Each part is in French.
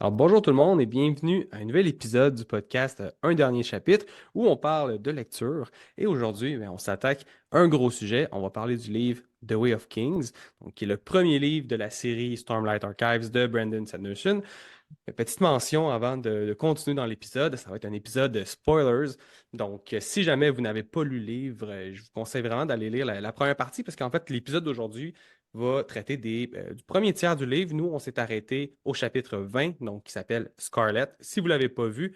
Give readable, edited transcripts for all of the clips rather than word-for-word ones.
Alors bonjour tout le monde et bienvenue à un nouvel épisode du podcast Un dernier chapitre où on parle de lecture. Et aujourd'hui, on s'attaque à un gros sujet. On va parler du livre The Way of Kings, donc, qui est le premier livre de la série Stormlight Archives de Brandon Sanderson. Petite mention avant de continuer dans l'épisode, ça va être un épisode de spoilers. Donc, si jamais vous n'avez pas lu le livre, je vous conseille vraiment d'aller lire la première partie parce qu'en fait, l'épisode d'aujourd'hui va traiter du premier tiers du livre. Nous, on s'est arrêté au chapitre 20, donc qui s'appelle Scarlet. Si vous ne l'avez pas vu,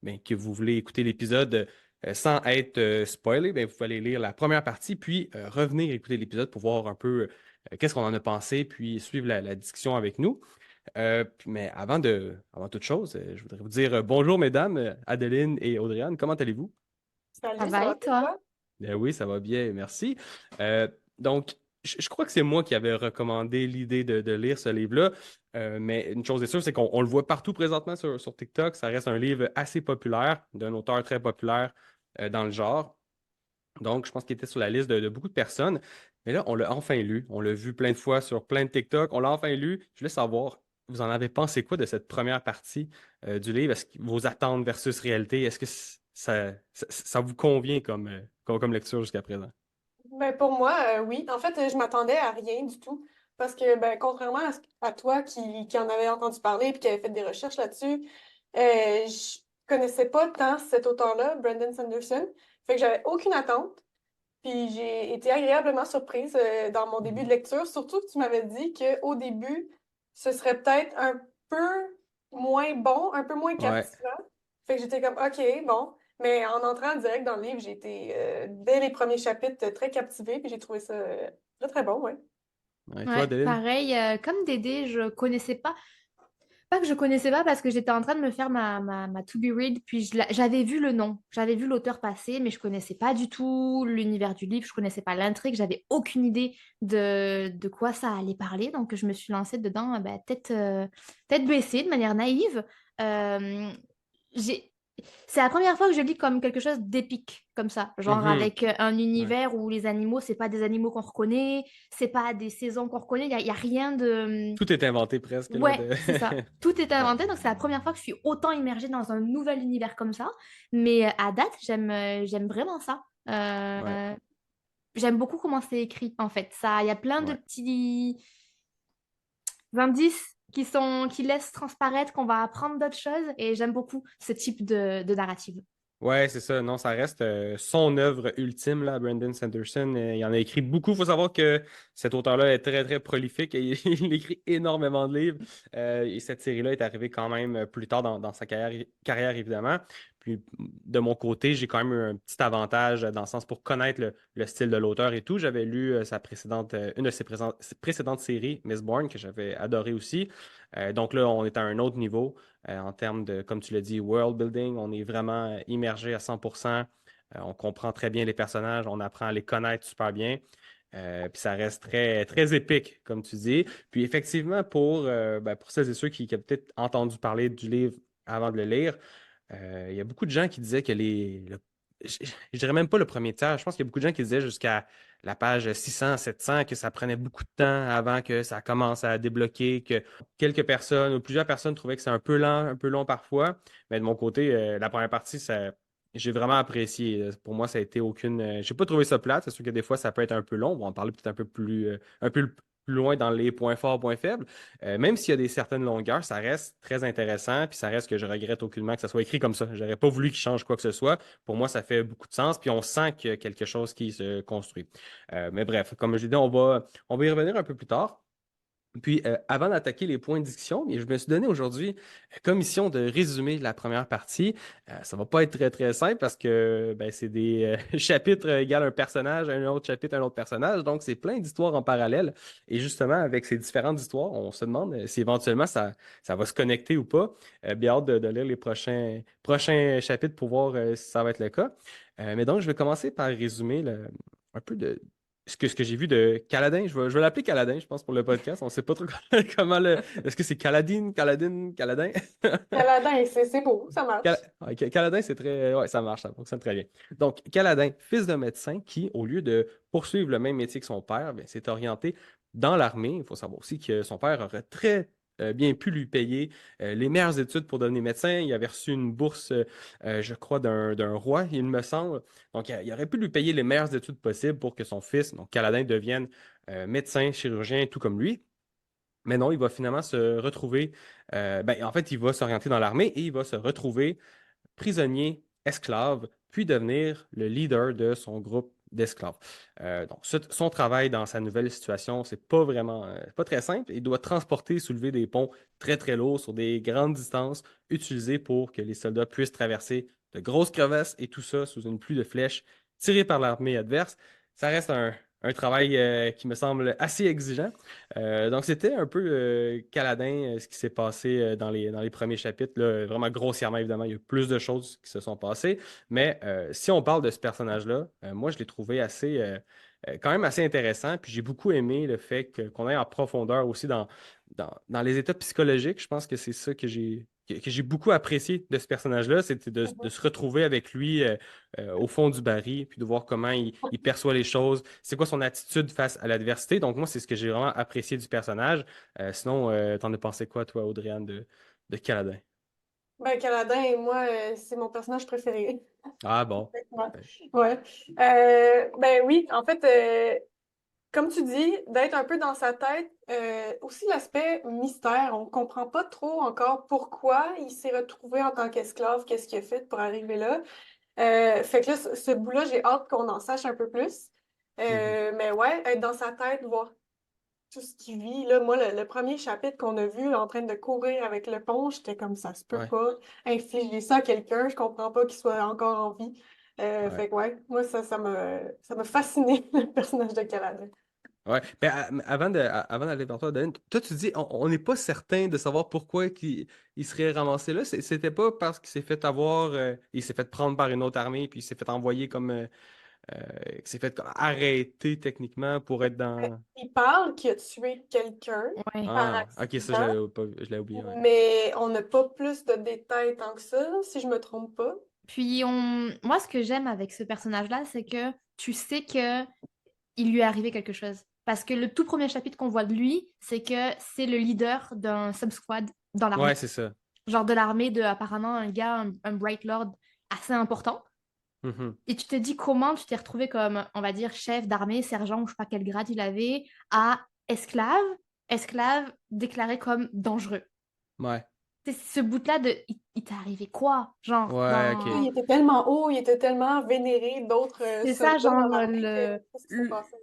mais que vous voulez écouter l'épisode sans être spoilé, vous pouvez aller lire la première partie, puis revenir écouter l'épisode pour voir un peu qu'est-ce qu'on en a pensé, puis suivre la discussion avec nous. Mais avant toute chose, je voudrais vous dire bonjour, mesdames, Adeline et Audriane. Comment allez-vous? Ça Salut, ça va va et bien, toi? toi? Oui, ça va bien, merci. Donc, je crois que c'est moi qui avais recommandé l'idée de lire ce livre-là. Mais une chose est sûre, c'est qu'on le voit partout présentement sur TikTok. Ça reste un livre assez populaire, d'un auteur très populaire dans le genre. Donc, je pense qu'il était sur la liste de beaucoup de personnes. Mais là, on l'a enfin lu. On l'a vu plein de fois sur plein de TikTok. On l'a enfin lu. Je voulais savoir, vous en avez pensé quoi de cette première partie du livre? Est-ce que vos attentes versus réalité, est-ce que ça vous convient comme lecture jusqu'à présent? Pour moi, oui. En fait, je m'attendais à rien du tout. Parce que, contrairement à toi qui en avait entendu parler et qui avait fait des recherches là-dessus, je connaissais pas tant cet auteur-là, Brandon Sanderson. Fait que j'avais aucune attente. Puis j'ai été agréablement surprise dans mon début de lecture. Surtout que tu m'avais dit qu'au début, ce serait peut-être un peu moins bon, un peu moins Ouais. captivant. Fait que j'étais comme, OK, bon. Mais en entrant direct dans le livre, j'ai été, dès les premiers chapitres, très captivée. Puis j'ai trouvé ça très, très bon, ouais. Ouais, toi, Ouais, Adeline? pareil, comme Dédé, je connaissais pas. Pas que je connaissais pas parce que j'étais en train de me faire ma to be read, puis j'avais vu le nom, j'avais vu l'auteur passer, mais je connaissais pas du tout l'univers du livre, je connaissais pas l'intrigue, j'avais aucune idée de quoi ça allait parler, donc je me suis lancée dedans tête baissée, de manière naïve. Euh, j'ai C'est la première fois que je lis comme quelque chose d'épique, comme ça. Genre Mhm. avec un Ouais. univers où les animaux, c'est pas des animaux qu'on reconnaît, c'est pas des saisons qu'on reconnaît, y a rien de. Tout est inventé presque, là. Ouais, c'est ça. Tout est Ouais. inventé, donc c'est la première fois que je suis autant immergée dans un nouvel univers comme ça. Mais à date, j'aime vraiment ça. Ouais. J'aime beaucoup comment c'est écrit, en fait. Ça, il y a plein de Ouais. petits indices qui laissent transparaître qu'on va apprendre d'autres choses, et j'aime beaucoup ce type de narrative. Ouais, c'est ça. Non, ça reste son œuvre ultime, là, Brandon Sanderson. Il en a écrit beaucoup. Il faut savoir que cet auteur-là est très, très prolifique et il écrit énormément de livres. Et cette série-là est arrivée quand même plus tard dans sa carrière, évidemment. Puis, de mon côté, j'ai quand même eu un petit avantage dans le sens pour connaître le style de l'auteur et tout. J'avais lu une de ses précédentes séries, Miss Bourne, que j'avais adoré aussi. Donc là, on est à un autre niveau en termes de, comme tu l'as dit, world building. On est vraiment immergé à 100%. On comprend très bien les personnages, on apprend à les connaître super bien. Puis ça reste très, très épique, comme tu dis. Puis effectivement, pour celles et ceux qui ont peut-être entendu parler du livre avant de le lire, il y a beaucoup de gens qui disaient que je dirais même pas le premier tiers, je pense qu'il y a beaucoup de gens qui disaient jusqu'à la page 600, 700 que ça prenait beaucoup de temps avant que ça commence à débloquer, que quelques personnes ou plusieurs personnes trouvaient que c'est un peu long parfois. Mais de mon côté, la première partie, j'ai vraiment apprécié. Pour moi, ça a été aucune. J'ai pas trouvé ça plate. C'est sûr que des fois, ça peut être un peu long. On va en parler peut-être un peu plus loin dans les points forts, points faibles. Même s'il y a des certaines longueurs, ça reste très intéressant. Puis ça reste que je regrette aucunement que ça soit écrit comme ça. J'aurais pas voulu qu'il change quoi que ce soit. Pour moi, ça fait beaucoup de sens. Puis on sent qu'il y a quelque chose qui se construit. Mais bref, comme je l'ai dit, on va y revenir un peu plus tard. Puis, avant d'attaquer les points de discussion, je me suis donné aujourd'hui comme mission de résumer la première partie. Ça va pas être très, très simple parce que c'est des chapitres égale un personnage, un autre chapitre, un autre personnage. Donc, c'est plein d'histoires en parallèle. Et justement, avec ces différentes histoires, on se demande si éventuellement ça va se connecter ou pas. Bien hâte de lire les prochains chapitres pour voir si ça va être le cas. Mais donc, je vais commencer par résumer un peu de ce que j'ai vu de Caladin. Je vais l'appeler Caladin, je pense, pour le podcast. On ne sait pas trop comment le. Est-ce que c'est Caladine, Caladine, Caladin? Caladin, c'est beau, ça marche. Ouais, Caladin, c'est très. Ouais, ça marche, ça fonctionne très bien. Donc, Caladin, fils d'un médecin qui, au lieu de poursuivre le même métier que son père, s'est orienté dans l'armée. Il faut savoir aussi que son père aurait très bien pu lui payer les meilleures études pour devenir médecin. Il avait reçu une bourse, je crois, d'un roi, il me semble. Donc, il aurait pu lui payer les meilleures études possibles pour que son fils, donc Kaladin, devienne médecin, chirurgien, tout comme lui. Mais non, il va finalement se retrouver, en fait, il va s'orienter dans l'armée et il va se retrouver prisonnier, esclave, puis devenir le leader de son groupe d'esclaves. Donc, son travail dans sa nouvelle situation, c'est pas vraiment, pas très simple. Il doit transporter, soulever des ponts très très lourds sur des grandes distances, utilisés pour que les soldats puissent traverser de grosses crevasses et tout ça sous une pluie de flèches tirées par l'armée adverse. Ça reste un travail qui me semble assez exigeant. Donc, c'était un peu Caladin, ce qui s'est passé dans les premiers chapitres. Là, vraiment grossièrement, évidemment, il y a plus de choses qui se sont passées. Mais si on parle de ce personnage-là, moi, je l'ai trouvé quand même assez intéressant. Puis j'ai beaucoup aimé le fait qu'on aille en profondeur aussi dans les états psychologiques. Je pense que c'est ça que j'ai beaucoup apprécié de ce personnage-là, c'était de se retrouver avec lui au fond du baril, puis de voir comment il perçoit les choses, c'est quoi son attitude face à l'adversité. Donc moi, c'est ce que j'ai vraiment apprécié du personnage. Sinon, t'en as pensé quoi, toi, Audrey-Anne, de Caladin? Ben, Caladin, moi, c'est mon personnage préféré. Ah bon. Ouais. Ouais. Ouais. Ben oui, en fait, comme tu dis, d'être un peu dans sa tête, aussi l'aspect mystère. On comprend pas trop encore pourquoi il s'est retrouvé en tant qu'esclave, qu'est-ce qu'il a fait pour arriver là. Fait que là, ce bout-là, j'ai hâte qu'on en sache un peu plus. Mhm. Mais ouais, être dans sa tête, voir tout ce qu'il vit. Là, moi, le premier chapitre qu'on a vu là, en train de courir avec le pont, j'étais comme ça se peut Ouais, pas infliger ça à quelqu'un. Je comprends pas qu'il soit encore en vie. ouais. Fait que ouais, moi, ça m'a fasciné, le personnage de Caladin. Ouais. Mais avant d'aller vers toi, Dan, toi, tu dis, on n'est pas certain de savoir pourquoi il serait ramassé là. C'était pas parce qu'il s'est fait avoir, il s'est fait prendre par une autre armée, puis il s'est fait envoyer il s'est fait comme arrêter techniquement pour être dans. Il parle qu'il a tué quelqu'un Ouais. par Ah, ok, ça, accident, je l'ai oublié, ouais. mais on n'a pas plus de détails tant que ça, si je me trompe pas. Puis moi, ce que j'aime avec ce personnage-là, c'est que tu sais que il lui est arrivé quelque chose. Parce que le tout premier chapitre qu'on voit de lui, c'est que c'est le leader d'un sub-squad dans Ouais, l'armée. c'est ça. Genre de l'armée de apparemment un gars, un Bright Lord assez important. Mhm. Et tu te dis comment tu t'es retrouvé comme, on va dire, chef d'armée, sergent, ou je sais pas quel grade il avait, à esclave déclaré comme dangereux. Ouais. C'est ce bout-là de, il t'est arrivé quoi? Genre, Ouais, Il dans... était tellement haut, il était tellement vénéré d'autres C'est ça, soldats genre, dans l'armée que qu'est-ce qui s'est le, passé?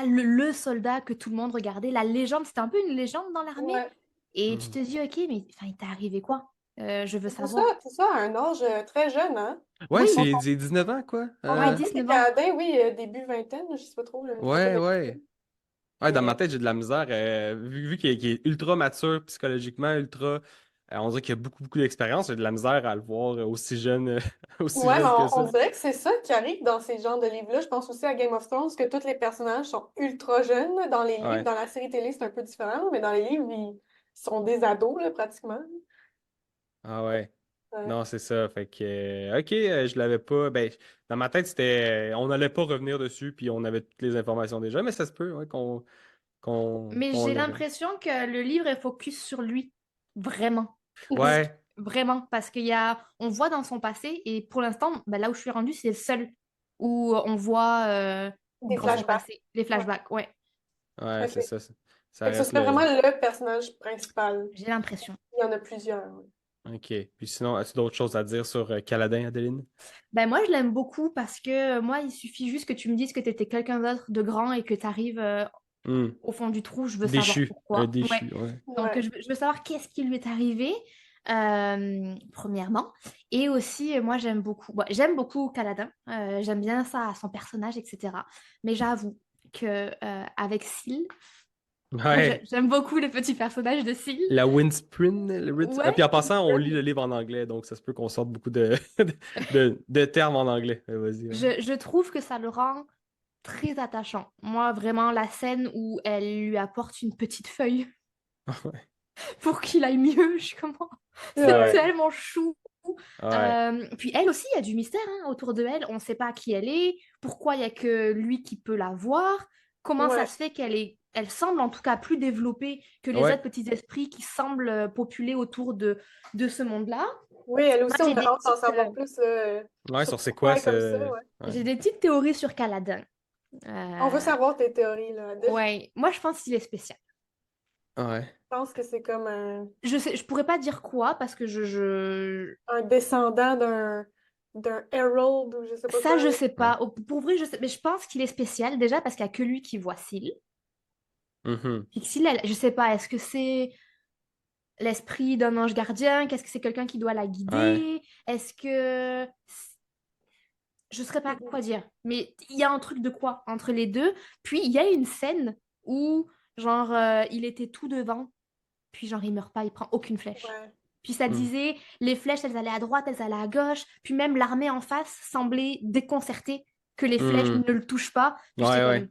le soldat que tout le monde regardait, la légende, c'était un peu une légende dans l'armée. Ouais. Et tu Mhm. te dis, ok, mais enfin, il t'est arrivé quoi? Je veux Ça, savoir. tout ça à un âge très jeune, hein? Ouais, Oui, c'est 19 ans, quoi. On ouais, pensait que 19 ans. Caladin, oui, début vingtaine, je sais pas trop, je me rappelle Ouais, de ouais. Ouais, dans ma mais tête, j'ai de la misère. Vu qu'il est ultra mature psychologiquement, on dirait qu'il a beaucoup, beaucoup d'expérience. J'ai de la misère à le voir aussi jeune, aussi ouais, mais jeune que on ça. dirait que c'est ça qui arrive dans ces genres de livres-là. Je pense aussi à Game of Thrones, que tous les personnages sont ultra jeunes là. Dans les livres. Ouais. Dans la série télé, c'est un peu différent, mais dans les livres, ils sont des ados, là, pratiquement. Ah ouais. Ouais. Non, c'est ça. Fait que, ok, je l'avais pas. Ben, dans ma tête, on n'allait pas revenir dessus, puis on avait toutes les informations déjà, mais ça se peut, ouais, Mais qu'on j'ai l'aurait. l'impression que le livre est focus sur lui. Vraiment. Ouais. Vraiment. Parce on voit dans son passé, et pour l'instant, ben, là où je suis rendue, c'est le seul où on voit Des dans son flashbacks. passé. Les Ouais. flashbacks, ouais. Ouais, c'est OK. ça. Ça Fait que ce reste serait le. vraiment le personnage principal. J'ai l'impression. Il y en a plusieurs. Ouais. Ok. Puis sinon, as-tu d'autres choses à dire sur Caladin, Adeline? Ben, moi, je l'aime beaucoup parce que moi, il suffit juste que tu me dises que tu étais quelqu'un d'autre de grand et que tu arrives Hmm. au fond du trou. Je veux savoir Déchu. Un pourquoi. Ouais. déchu, ouais. Donc, Ouais. je veux savoir qu'est-ce qui lui est arrivé, premièrement. Et aussi, moi, j'aime beaucoup Kaladin. J'aime bien ça, son personnage, etc. Mais j'avoue que avec Syl, moi, Ouais. j'aime beaucoup les petits personnages de Syl. La Windsprint. Ah, Ouais. puis en passant, on lit le livre en anglais, donc ça se peut qu'on sorte beaucoup de termes en anglais. Vas-y, ouais. Je trouve que ça le rend très attachant. Moi, vraiment, la scène où elle lui apporte une petite feuille Ouais. pour qu'il aille mieux, je comment. C'est Ouais. tellement chou. Ouais. Puis elle aussi, il y a du mystère hein, autour de elle. On ne sait pas qui elle est, pourquoi il n'y a que lui qui peut la voir, comment ça Ouais. se fait qu'elle est elle semble en tout cas plus développée que les Ouais, autres petits esprits qui semblent populer autour de ce monde-là. Oui, elle Moi, aussi, on j'ai a des hâte d'en petites, savoir plus ouais, sur sur c'est pourquoi quoi elle est comme ça. ce. Ouais. Ouais. j'ai des petites théories sur Kaladin. On veut Euh, savoir tes théories, là. Je ouais, moi je pense qu'il est spécial. Ouais. pense que c'est comme Je pourrais pas dire quoi parce que un descendant d'un Herald ou je sais pas ça, quoi. je Là. sais Ouais. pas. Pour vrai, je sais, mais je pense qu'il est spécial déjà parce qu'il y a que lui qui voit Syl. Mhm. Puis que Syl, je sais pas, est-ce que c'est l'esprit d'un ange gardien? Qu'est-ce que c'est quelqu'un qui doit la Ouais. guider? Est-ce que je saurais pas Mhm. quoi dire, mais il y a un truc de quoi entre les deux. Puis il y a une scène où, genre, il était tout devant, puis genre, il meurt pas, il prend aucune flèche. Ouais. Puis ça Mhm. disait, les flèches, elles allaient à droite, elles allaient à gauche, puis même l'armée en face semblait déconcertée que les flèches Mhm. ne le touchent pas. Puis j'étais Ouais, comme, ouais.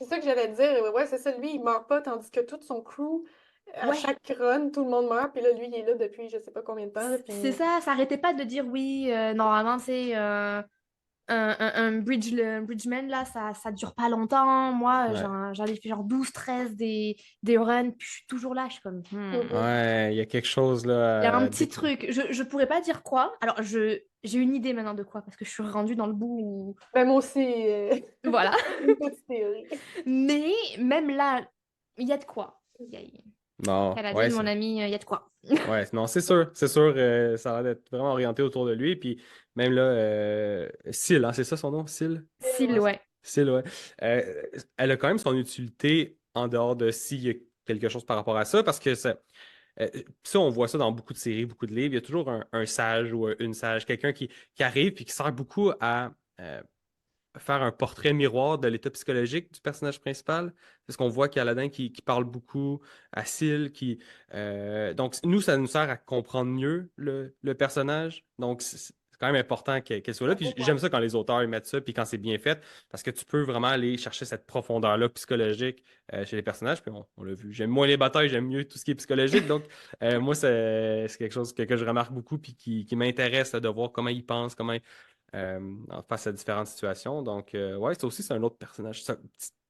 C'est ça que j'allais dire. Ouais, c'est ça. Lui, il meurt pas, tandis que tout son crew, à ouais, chaque run, tout le monde meurt. Puis là, lui, il est là depuis je sais pas combien de temps. Là, c'est puis... ça arrêtait pas de dire oui, normalement, c'est un bridgeman, là, ça dure pas longtemps. Moi, Ouais. j'en ai fait genre 12 13 des runs, puis je suis toujours là. Je suis comme, Mhm. Ouais, il y a quelque chose Il y a là un à petit découvrir. truc. Je pourrais pas dire quoi. Alors, j'ai une idée maintenant de quoi, parce que je suis rendue dans le bout où... Ben, moi aussi, Voilà. une petite théorie. Mais même là, il y a de quoi. Non, Kaladin, ouais, mon ami, il y a de quoi. ouais, non, c'est sûr, ça a l'air d'être vraiment orienté autour de lui. Puis même là, Syl, hein, c'est ça son nom, Syl? S'il, Ouais. ouais. Syl, ouais. Euh, Elle a quand même son utilité en dehors de s'il y a quelque chose par rapport à ça, parce que ça, on voit ça dans beaucoup de séries, beaucoup de livres. Il y a toujours un sage ou une sage, quelqu'un qui arrive et qui sert beaucoup à faire un portrait miroir de l'état psychologique du personnage principal. C'est ce qu'on voit qu'Aladin qui parle beaucoup à Syl, donc nous, ça nous sert à comprendre mieux le personnage. Donc c'est quand même important qu'elle soit là. Puis Ouais. j'aime ça quand les auteurs ils mettent ça, puis quand c'est bien fait, parce que tu peux vraiment aller chercher cette profondeur-là psychologique chez les personnages. Puis on l'a vu. J'aime moins les batailles, j'aime mieux tout ce qui est psychologique. Donc moi, c'est quelque chose que je remarque beaucoup, puis qui m'intéresse là, de voir comment ils pensent, face à différentes situations. Donc, ouais, c'est un autre personnage. C'est un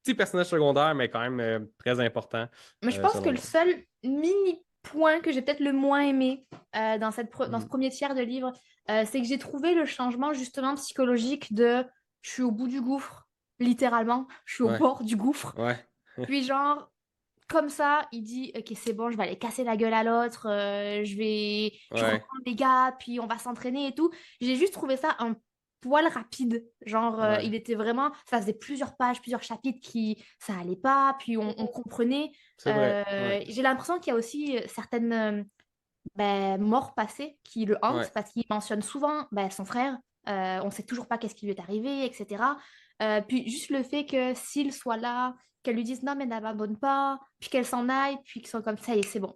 petit personnage secondaire, mais quand même très important, Mais je pense que selon le moi. seul mini point que j'ai peut-être le moins aimé dans ce Mhm. premier tiers de livre, c'est que j'ai trouvé le changement justement psychologique de je suis au bout du gouffre, littéralement, je suis au Ouais, bord du gouffre. ouais, Puis genre, comme ça, il dit, ok, c'est bon, je vais aller casser la gueule à l'autre, je ouais, reprends les gars, puis on va s'entraîner et tout. J'ai juste trouvé ça un poil rapide. Genre, ouais. il était vraiment, ça faisait plusieurs pages, plusieurs chapitres qui, ça allait pas, puis on comprenait. C'est vrai. Ouais, J'ai l'impression qu'il y a aussi certaines morts passées qui le ouais, hantent parce qu'il mentionne souvent son frère. On sait toujours pas qu'est-ce qui lui est arrivé, etc. Puis juste le fait que s'il soit là, qu'elle lui dise non mais n'abandonne pas, puis qu'elle s'en aille, puis qu'ils sont comme ça et c'est bon.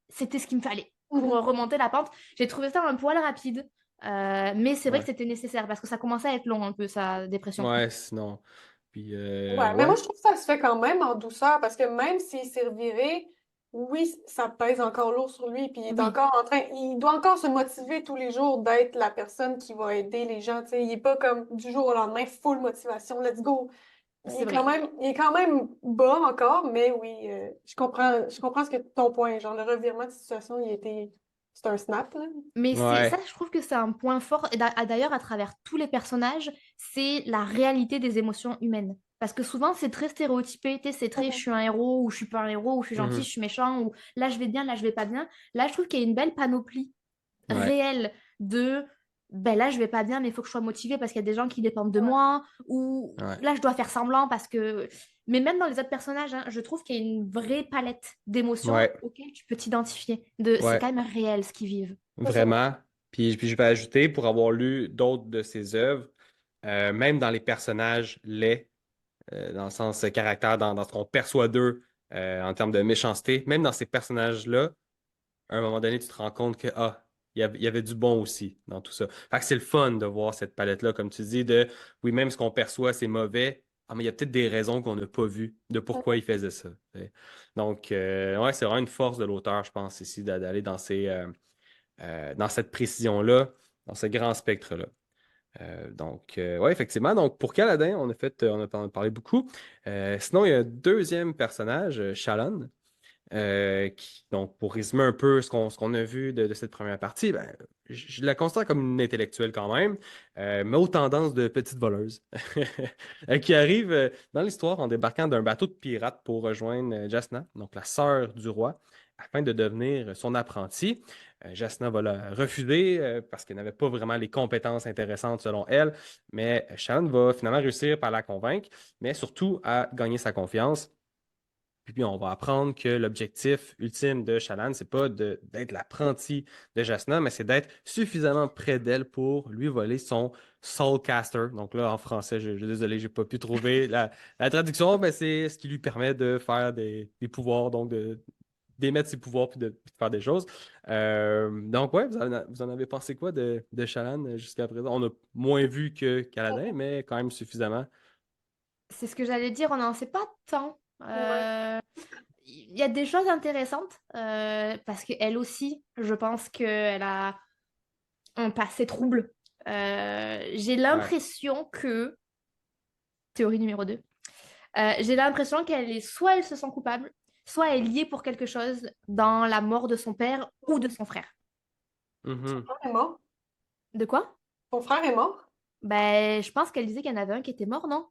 C'était ce qu'il me fallait pour Mhm. remonter la pente. J'ai trouvé ça un poil rapide, mais c'est vrai que ouais. c'était nécessaire parce que ça commençait à être long un peu sa dépression. Ouais, sinon. Puis, Ouais, mais moi, ouais. je trouve que ça se fait quand même en douceur parce que même s'il s'est reviré, oui, ça pèse encore lourd sur lui, puis il est Oui, encore en train, il doit encore se motiver tous les jours d'être la personne qui va aider les gens, tu sais, il est pas comme du jour au lendemain, full motivation, let's go. c'est vrai. Il est quand même bas encore, mais oui, je comprends ton point, genre le revirement de situation, c'est un snap, là. Mais c'est ça, Ouais. je trouve que c'est un point fort. Et d'ailleurs, à travers tous les personnages, c'est la réalité des émotions humaines. Parce que souvent, c'est très stéréotypé. Tu sais, c'est très je Mhm. suis un héros, ou je suis pas un héros, ou je suis gentil, je Mhm. suis méchant, ou là je vais bien, là je vais pas bien. Là, je trouve qu'il y a une belle panoplie Ouais. réelle de ben là je vais pas bien, mais il faut que je sois motivée parce qu'il y a des gens qui dépendent de Ouais. moi, ou Ouais. là je dois faire semblant parce que. Mais même dans les autres personnages, hein, je trouve qu'il y a une vraie palette d'émotions Ouais. auxquelles tu peux t'identifier. C'est Ouais. quand même réel ce qu'ils vivent. C'est ça. Vraiment. Puis je vais ajouter, pour avoir lu d'autres de ses œuvres, même dans les personnages laids, dans le sens caractère, dans ce qu'on perçoit d'eux en termes de méchanceté. Même dans ces personnages-là, à un moment donné, tu te rends compte que il y avait du bon aussi dans tout ça. Fait que c'est le fun de voir cette palette-là, comme tu dis, de oui, même ce qu'on perçoit, c'est mauvais. Ah, mais il y a peut-être des raisons qu'on n'a pas vues de pourquoi il faisait ça. T'sais. Donc, ouais, c'est vraiment une force de l'auteur, je pense, ici, d'aller dans cette précision-là, dans ce grand spectre-là. Ouais, effectivement. Donc, pour Kaladin, on a parlé beaucoup. Sinon, il y a un deuxième personnage, Shallan. Donc, pour résumer un peu ce qu'on a vu de cette première partie, ben, je la considère comme une intellectuelle quand même, mais aux tendances de petite voleuse, qui arrive dans l'histoire en débarquant d'un bateau de pirates pour rejoindre Jasna, donc la sœur du roi, afin de devenir son apprenti. Jasna va la refuser parce qu'elle n'avait pas vraiment les compétences intéressantes selon elle, mais Shan va finalement réussir par la convaincre, mais surtout à gagner sa confiance. Puis on va apprendre que l'objectif ultime de Shallan, c'est pas d'être l'apprenti de Jasna, mais c'est d'être suffisamment près d'elle pour lui voler son Soulcaster. Donc là, en français, je suis désolé, j'ai pas pu trouver la traduction, mais c'est ce qui lui permet de faire des pouvoirs, donc d'émettre ses pouvoirs puis de faire des choses. Donc ouais, vous en avez pensé quoi de Shallan jusqu'à présent? On a moins vu que Kaladin, mais quand même suffisamment. C'est ce que j'allais dire, on n'en sait pas tant. Ouais. Il y a des choses intéressantes parce qu'elle aussi, je pense qu'elle a un passé trouble. J'ai Ouais. l'impression que, théorie numéro 2, j'ai l'impression qu'elle est soit elle se sent coupable, soit elle est liée pour quelque chose dans la mort de son père ou de son frère. Son Mhm. frère est mort. De quoi? Ton frère est mort? Ben, je pense qu'elle disait qu'il y en avait un qui était mort, non?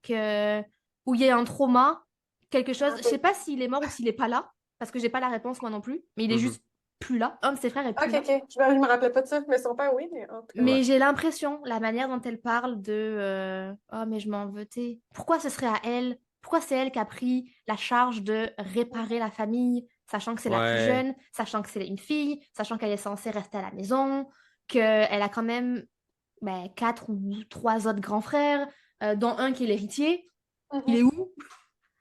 Où il y a un trauma, quelque chose. Ah, Je sais pas s'il est mort ou s'il est pas là, parce que j'ai pas la réponse moi non plus, mais il est Mhm. juste plus là. Un de ses frères est plus ok, là. ok. Je me rappelais pas de ça, mais son père, oui, mais en tout cas. Ouais. Mais j'ai l'impression, la manière dont elle parle de oh, mais je m'en veux, t'sais. Pourquoi ce serait à elle? Pourquoi c'est elle qui a pris la charge de réparer la famille, sachant que c'est la plus Ouais. jeune, sachant que c'est une fille, sachant qu'elle est censée rester à la maison, qu'elle a quand même ben, quatre ou trois autres grands frères, dont un qui est l'héritier. Il est Mhm. où?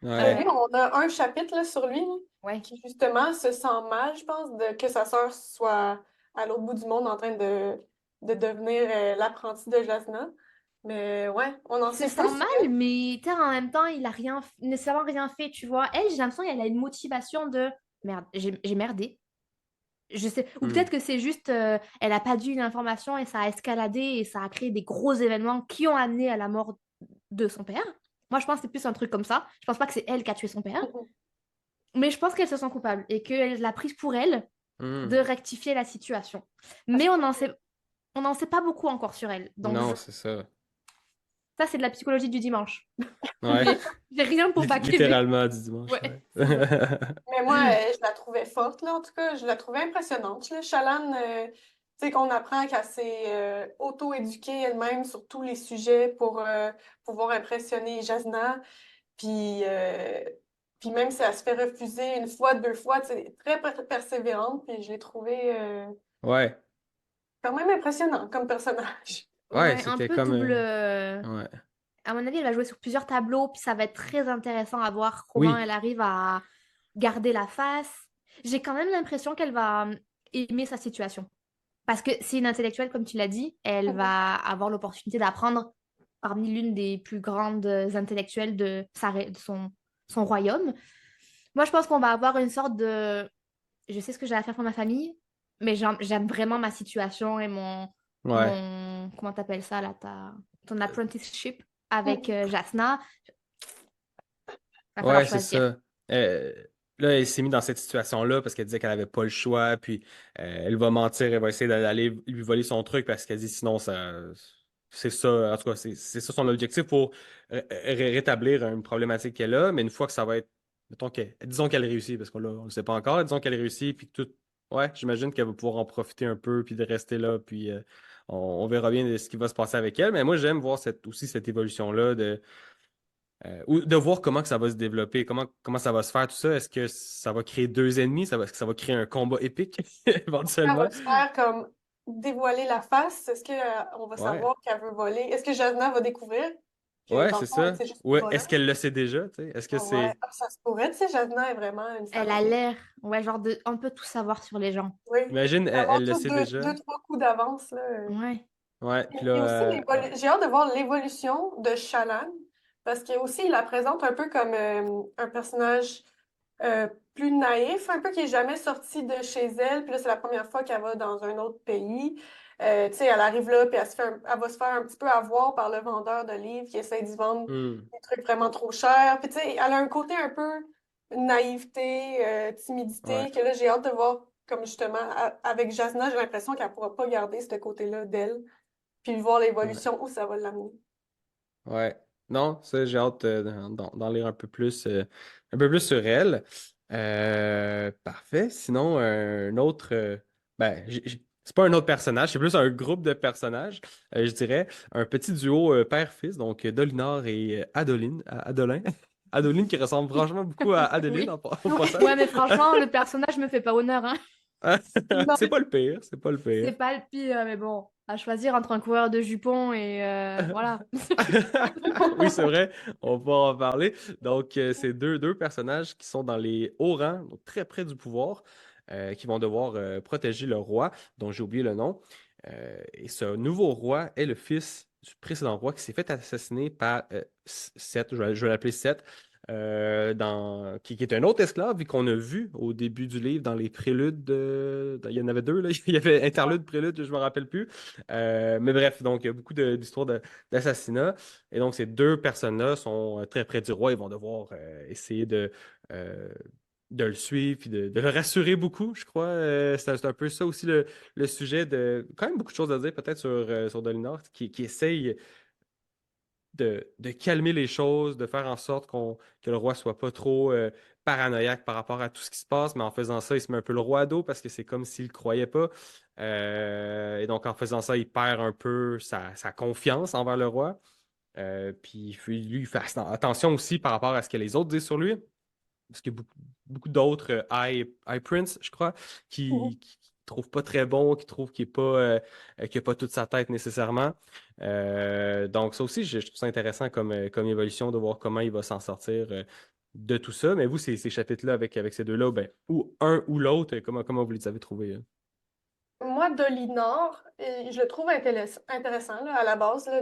Euh, Ouais. Lui, on a un chapitre là, sur lui là, ouais. qui justement se sent mal, je pense, de que sa sœur soit à l'autre bout du monde en train de devenir l'apprenti de Jasna. Mais ouais, on en Il se sait sent plus sur mal, elle. mais t'sais, en même temps, il a rien, nécessairement rien fait, tu vois. Elle, j'ai l'impression qu'elle a une motivation de merde, j'ai merdé. Je sais, ou Hmm. peut-être que c'est juste, elle a pas dû une information et ça a escaladé et ça a créé des gros événements qui ont amené à la mort de son père. Moi, je pense que c'est plus un truc comme ça. Je pense pas que c'est elle qui a tué son père, Mhm. mais je pense qu'elle se sent coupable et qu'elle l'a prise pour elle de Hmm. rectifier la situation. Ça se Mais pourrait. on n'en sait pas beaucoup encore sur elle. Donc, Non, c'est ça. ça, c'est de la psychologie du dimanche. Ouais. J'ai rien pour baquer mes... Littéralement du dimanche, Ouais, ouais. c'est ça. Mais moi, je la trouvais forte, là, en tout cas. Je la trouvais impressionnante. Là. Shalane, tu sais, qu'on apprend qu'elle s'est auto-éduquée elle-même sur tous les sujets pour pouvoir impressionner Jasna. Puis, puis même si elle se fait refuser une fois, deux fois, tu sais, très persévérante. Puis je l'ai trouvée Ouais. quand même impressionnante comme personnage. Ouais, Ouais, un c'était peu comme. double. Ouais. À mon avis, elle va jouer sur plusieurs tableaux, puis ça va être très intéressant à voir comment Oui. elle arrive à garder la face. J'ai quand même l'impression qu'elle va aimer sa situation. Parce que c'est une intellectuelle, comme tu l'as dit, elle va avoir l'opportunité d'apprendre parmi l'une des plus grandes intellectuelles de son royaume. Moi, je pense qu'on va avoir une sorte de... Je sais ce que j'ai à faire pour ma famille, mais j'aime vraiment ma situation et Ouais. comment t'appelles ça, là, ton apprenticeship avec Mhm. Jasna. Va falloir Ouais, c'est choisir. ça. Euh, Là, elle s'est mise dans cette situation-là parce qu'elle disait qu'elle n'avait pas le choix, puis elle va mentir, elle va essayer d'aller lui voler son truc parce qu'elle dit sinon, c'est ça, en tout cas, c'est ça son objectif pour rétablir une problématique qu'elle a, mais une fois que ça va être, disons qu'elle réussit, parce qu'on ne le sait pas encore, disons qu'elle réussit, puis que tout, ouais, j'imagine qu'elle va pouvoir en profiter un peu, puis de rester là, puis on verra bien de ce qui va se passer avec elle, mais moi, j'aime voir aussi cette évolution-là ou de voir comment que ça va se développer, comment ça va se faire, tout ça. Est-ce que ça va créer deux ennemis? Est-ce que ça va créer un combat épique Elle éventuellement? va se faire comme dévoiler la face? Est-ce qu'on va Ouais, savoir qu'elle veut voler? Est-ce que Jasna va découvrir que ouais, dans le c'est fond, ça. c'est juste Ou une est-ce voleuse? qu'elle le sait déjà? Tu sais? Est-ce que Ah ouais, c'est. ah, ça se pourrait, tu sais, Jasna est vraiment une Elle femme a qui... l'air, ouais, genre de un peu tout savoir sur les gens. Oui, Imagine, avoir elle le tous sait déjà. deux, trois coups d'avance, là. Ouais. Ouais, puis là, Et aussi, j'ai hâte de voir l'évolution de Shallan, parce que aussi, il la présente un peu comme un personnage plus naïf, un peu qui est jamais sortie de chez elle. Puis là, c'est la première fois qu'elle va dans un autre pays. Tu sais, elle arrive là, puis elle va se faire un petit peu avoir par le vendeur de livres qui essaie d'y vendre Hmm. des trucs vraiment trop chers. Puis tu sais, elle a un côté un peu naïveté, Ouais, timidité, que là, j'ai hâte de voir, comme justement, avec Jasna, j'ai l'impression qu'elle pourra pas garder ce côté-là d'elle, puis voir ouais, l'évolution où ça va l'amener. ouais. Non, ça, j'ai hâte d'en lire un peu plus sur elle. Parfait. Sinon, un autre. Ben, c'est pas un autre personnage, c'est plus un groupe de personnages, je dirais. Un petit duo père-fils, donc Dolinar et Adolin. Adeline qui ressemble franchement beaucoup à Adeline Oui. au passage. Ouais, mais franchement, le personnage me fait pas honneur, hein. Non. C'est pas le pire, c'est pas le C'est pire. pas le pire, mais bon, à choisir entre un coureur de jupons et voilà. Oui, c'est vrai, on va en parler. Donc, c'est deux personnages qui sont dans les hauts rangs, donc très près du pouvoir, qui vont devoir protéger le roi, dont j'ai oublié le nom. Et ce nouveau roi est le fils du précédent roi qui s'est fait assassiner par Seth, je vais l'appeler Seth, qui est un autre esclave, vu qu'on a vu au début du livre dans les préludes il y en avait deux, là. Il y avait interlude, prélude, je me rappelle plus. Mais bref, donc il y a beaucoup d'histoires d'assassinat. Et donc, ces deux personnes-là sont très près du roi. Ils vont devoir essayer euh, de le suivre et de le rassurer beaucoup, je crois. C'est un peu ça aussi le sujet de. Quand même beaucoup de choses à dire peut-être sur Dolinar, qui essaye de calmer les choses, de faire en sorte que le roi soit pas trop paranoïaque par rapport à tout ce qui se passe, mais en faisant ça, il se met un peu le roi à dos parce que c'est comme s'il ne croyait pas. Et donc, en faisant ça, il perd un peu sa confiance envers le roi. Puis lui, il fait attention aussi par rapport à ce que les autres disent sur lui. Parce qu'il y a beaucoup d'autres High Prince, je crois, qui trouvent pas très bon, qui trouvent qu'il n'a pas toute sa tête nécessairement. Donc ça aussi, je trouve ça intéressant comme évolution de voir comment il va s'en sortir de tout ça. Mais vous, ces chapitres-là avec ces deux-là, ben, ou un ou l'autre, comment vous les avez trouvés? Moi, Dolinor, je le trouve intéressant là, à la base là,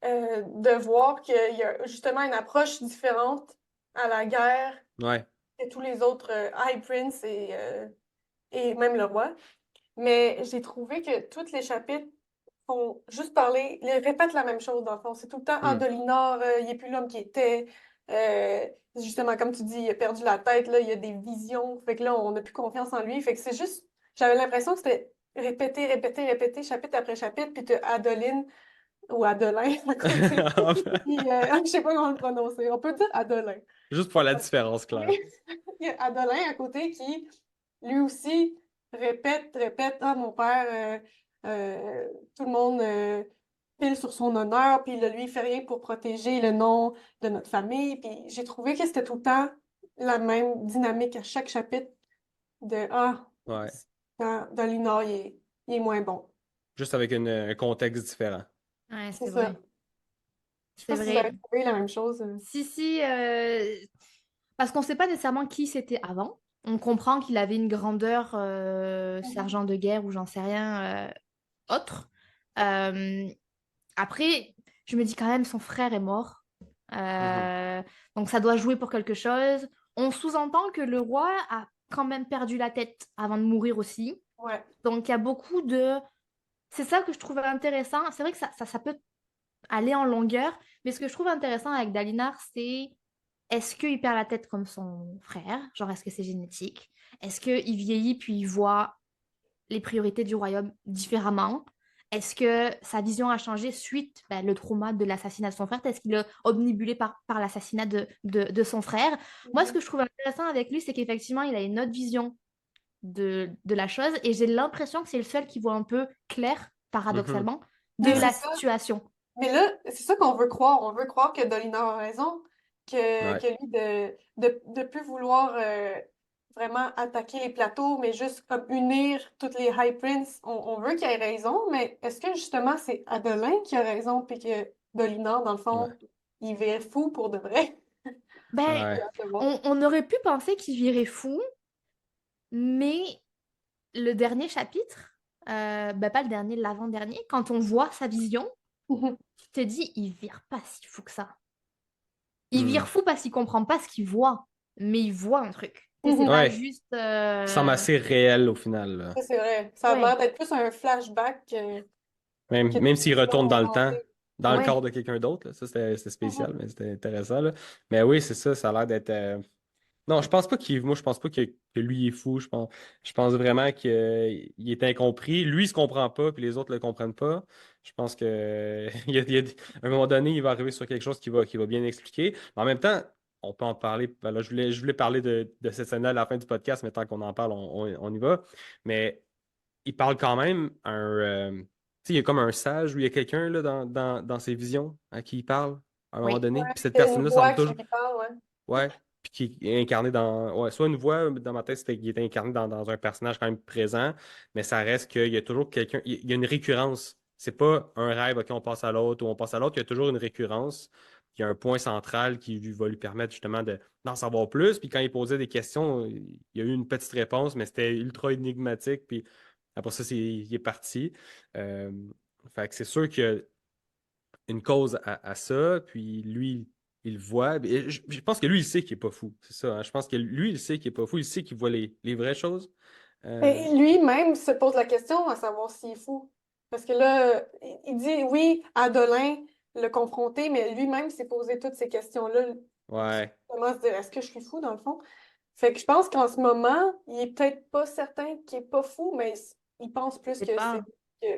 de voir qu'il y a justement une approche différente à la guerre Ouais. que tous les autres High Prince et même le roi. Mais j'ai trouvé que tous les chapitres font juste parler, ils répètent la même chose dans le fond. C'est tout le temps, ah, Hmm. Dolinor, il n'est plus l'homme qui était. Euh, Justement, comme tu dis, il a perdu la tête, là, il y a des visions. Fait que là, on n'a plus confiance en lui. Fait que c'est juste, j'avais l'impression que c'était répété, répété, répété, chapitre après chapitre, puis tu as Adeline ou Adelin à côté. Puis, je sais pas comment le prononcer. On peut dire Adelin. Juste pour la différence, Oui. claire. Il y a Adelin à côté qui, lui aussi, répète, répète, ah, mon père, tout le monde pile sur son honneur, puis lui, il fait rien pour protéger le nom de notre famille. Puis j'ai trouvé que c'était tout le temps la même dynamique à chaque chapitre de, ah, Ouais. dans Linor, il est moins bon. Juste avec un contexte différent. Ouais, C'est c'est ça. vrai. Je sais C'est pas si vous avez vrai. trouvé la même chose. Si, si, parce qu'on ne sait pas nécessairement qui c'était avant. On comprend qu'il avait une grandeur sergent de guerre ou j'en sais rien autre. Euh, Après, je me dis quand même, son frère est mort. Mhm. Euh, donc ça doit jouer pour quelque chose. On sous-entend que le roi a quand même perdu la tête avant de mourir aussi. Ouais. Donc il y a beaucoup de... C'est ça que je trouve intéressant. C'est vrai que ça peut aller en longueur, mais ce que je trouve intéressant avec Dalinar, c'est est-ce qu'il perd la tête comme son frère? Genre, est-ce que c'est génétique? Est-ce qu'il vieillit puis il voit les priorités du royaume différemment? Est-ce que sa vision a changé suite le trauma de l'assassinat de son frère? Est-ce qu'il est omnibulé par l'assassinat de son frère? Moi, ce Mhm. que je trouve intéressant avec lui, c'est qu'effectivement, il a une autre vision de la chose et j'ai l'impression que c'est le seul qui voit un peu clair, Mhm. paradoxalement, de Mais c'est la ça. situation. Mais là, c'est ça qu'on veut croire. On veut croire que Dolina a raison, Ouais. que lui, de plus vouloir vraiment attaquer les plateaux, mais juste comme unir toutes les High Prince, on veut qu'il ait raison, mais est-ce que justement c'est Adelin qui a raison, puis que Dolina, dans le Ouais. fond, il virait fou pour de vrai? Ben, J'ai Ouais. hâte de voir. on aurait pu penser qu'il virait fou, mais le dernier chapitre, pas le dernier, l'avant-dernier, quand on voit sa vision, tu te dis, il vire pas si fou que ça. Il Hmm. vire fou parce qu'il comprend pas ce qu'il voit. mais il voit un truc. Et c'est Mhm. pas Ouais, juste. qui semble assez réel au final, là. Ça, c'est vrai. Ça a Ouais, l'air d'être plus un flashback Même, que même des s'il retourne visions dans le temps, hantées. dans le Ouais. corps ouais. de quelqu'un d'autre, là. Ça, c'était spécial, Mhm. mais c'était intéressant, là. Mais oui, c'est ça, ça a l'air d'être. Non, je pense pas moi, je pense pas que lui est fou. Je pense vraiment qu'il est incompris. Lui, il se comprend pas, puis les autres le comprennent pas. Je pense que à un moment donné, il va arriver sur quelque chose qui va bien expliquer. Mais en même temps, on peut en parler. Ben là, je voulais parler de cette scène-là à la fin du podcast, mais tant qu'on en parle, on y va. Mais il parle quand même tu sais, il y a comme un sage ou il y a quelqu'un là, dans ses visions à qui il parle à un moment Oui. donné. Puis cette Il y a une personne-là voix semble qui toujours. lui parle, ouais. Ouais. Puis qui est incarné dans. Ouais, soit une voix dans ma tête, c'était qu'il était incarné dans un personnage quand même présent, mais ça reste qu'il y a toujours quelqu'un. Il y a une récurrence. C'est pas un rêve, OK, on passe à l'autre ou on passe à l'autre. Il y a toujours une récurrence. Il y a un point central qui va lui permettre justement d'en savoir plus. Puis quand il posait des questions, il y a eu une petite réponse, mais c'était ultra énigmatique. Puis après ça, il est parti. Euh, Fait que c'est sûr qu'il y a une cause à ça, puis lui, il le voit. Et je pense que lui, il sait qu'il est pas fou. C'est ça, hein. Je pense que lui, il sait qu'il est pas fou. Il sait qu'il voit les vraies choses. Euh, Et lui-même se pose la question à savoir s'il est fou. Parce que là, il dit oui, Adolin le confronté, mais lui-même s'est posé toutes ces questions-là. ouais. Comment se dire, est-ce que je suis fou dans le fond? Fait que je pense qu'en ce moment, il est peut-être pas certain qu'il est pas fou, mais il pense plus C'est que c'est pas.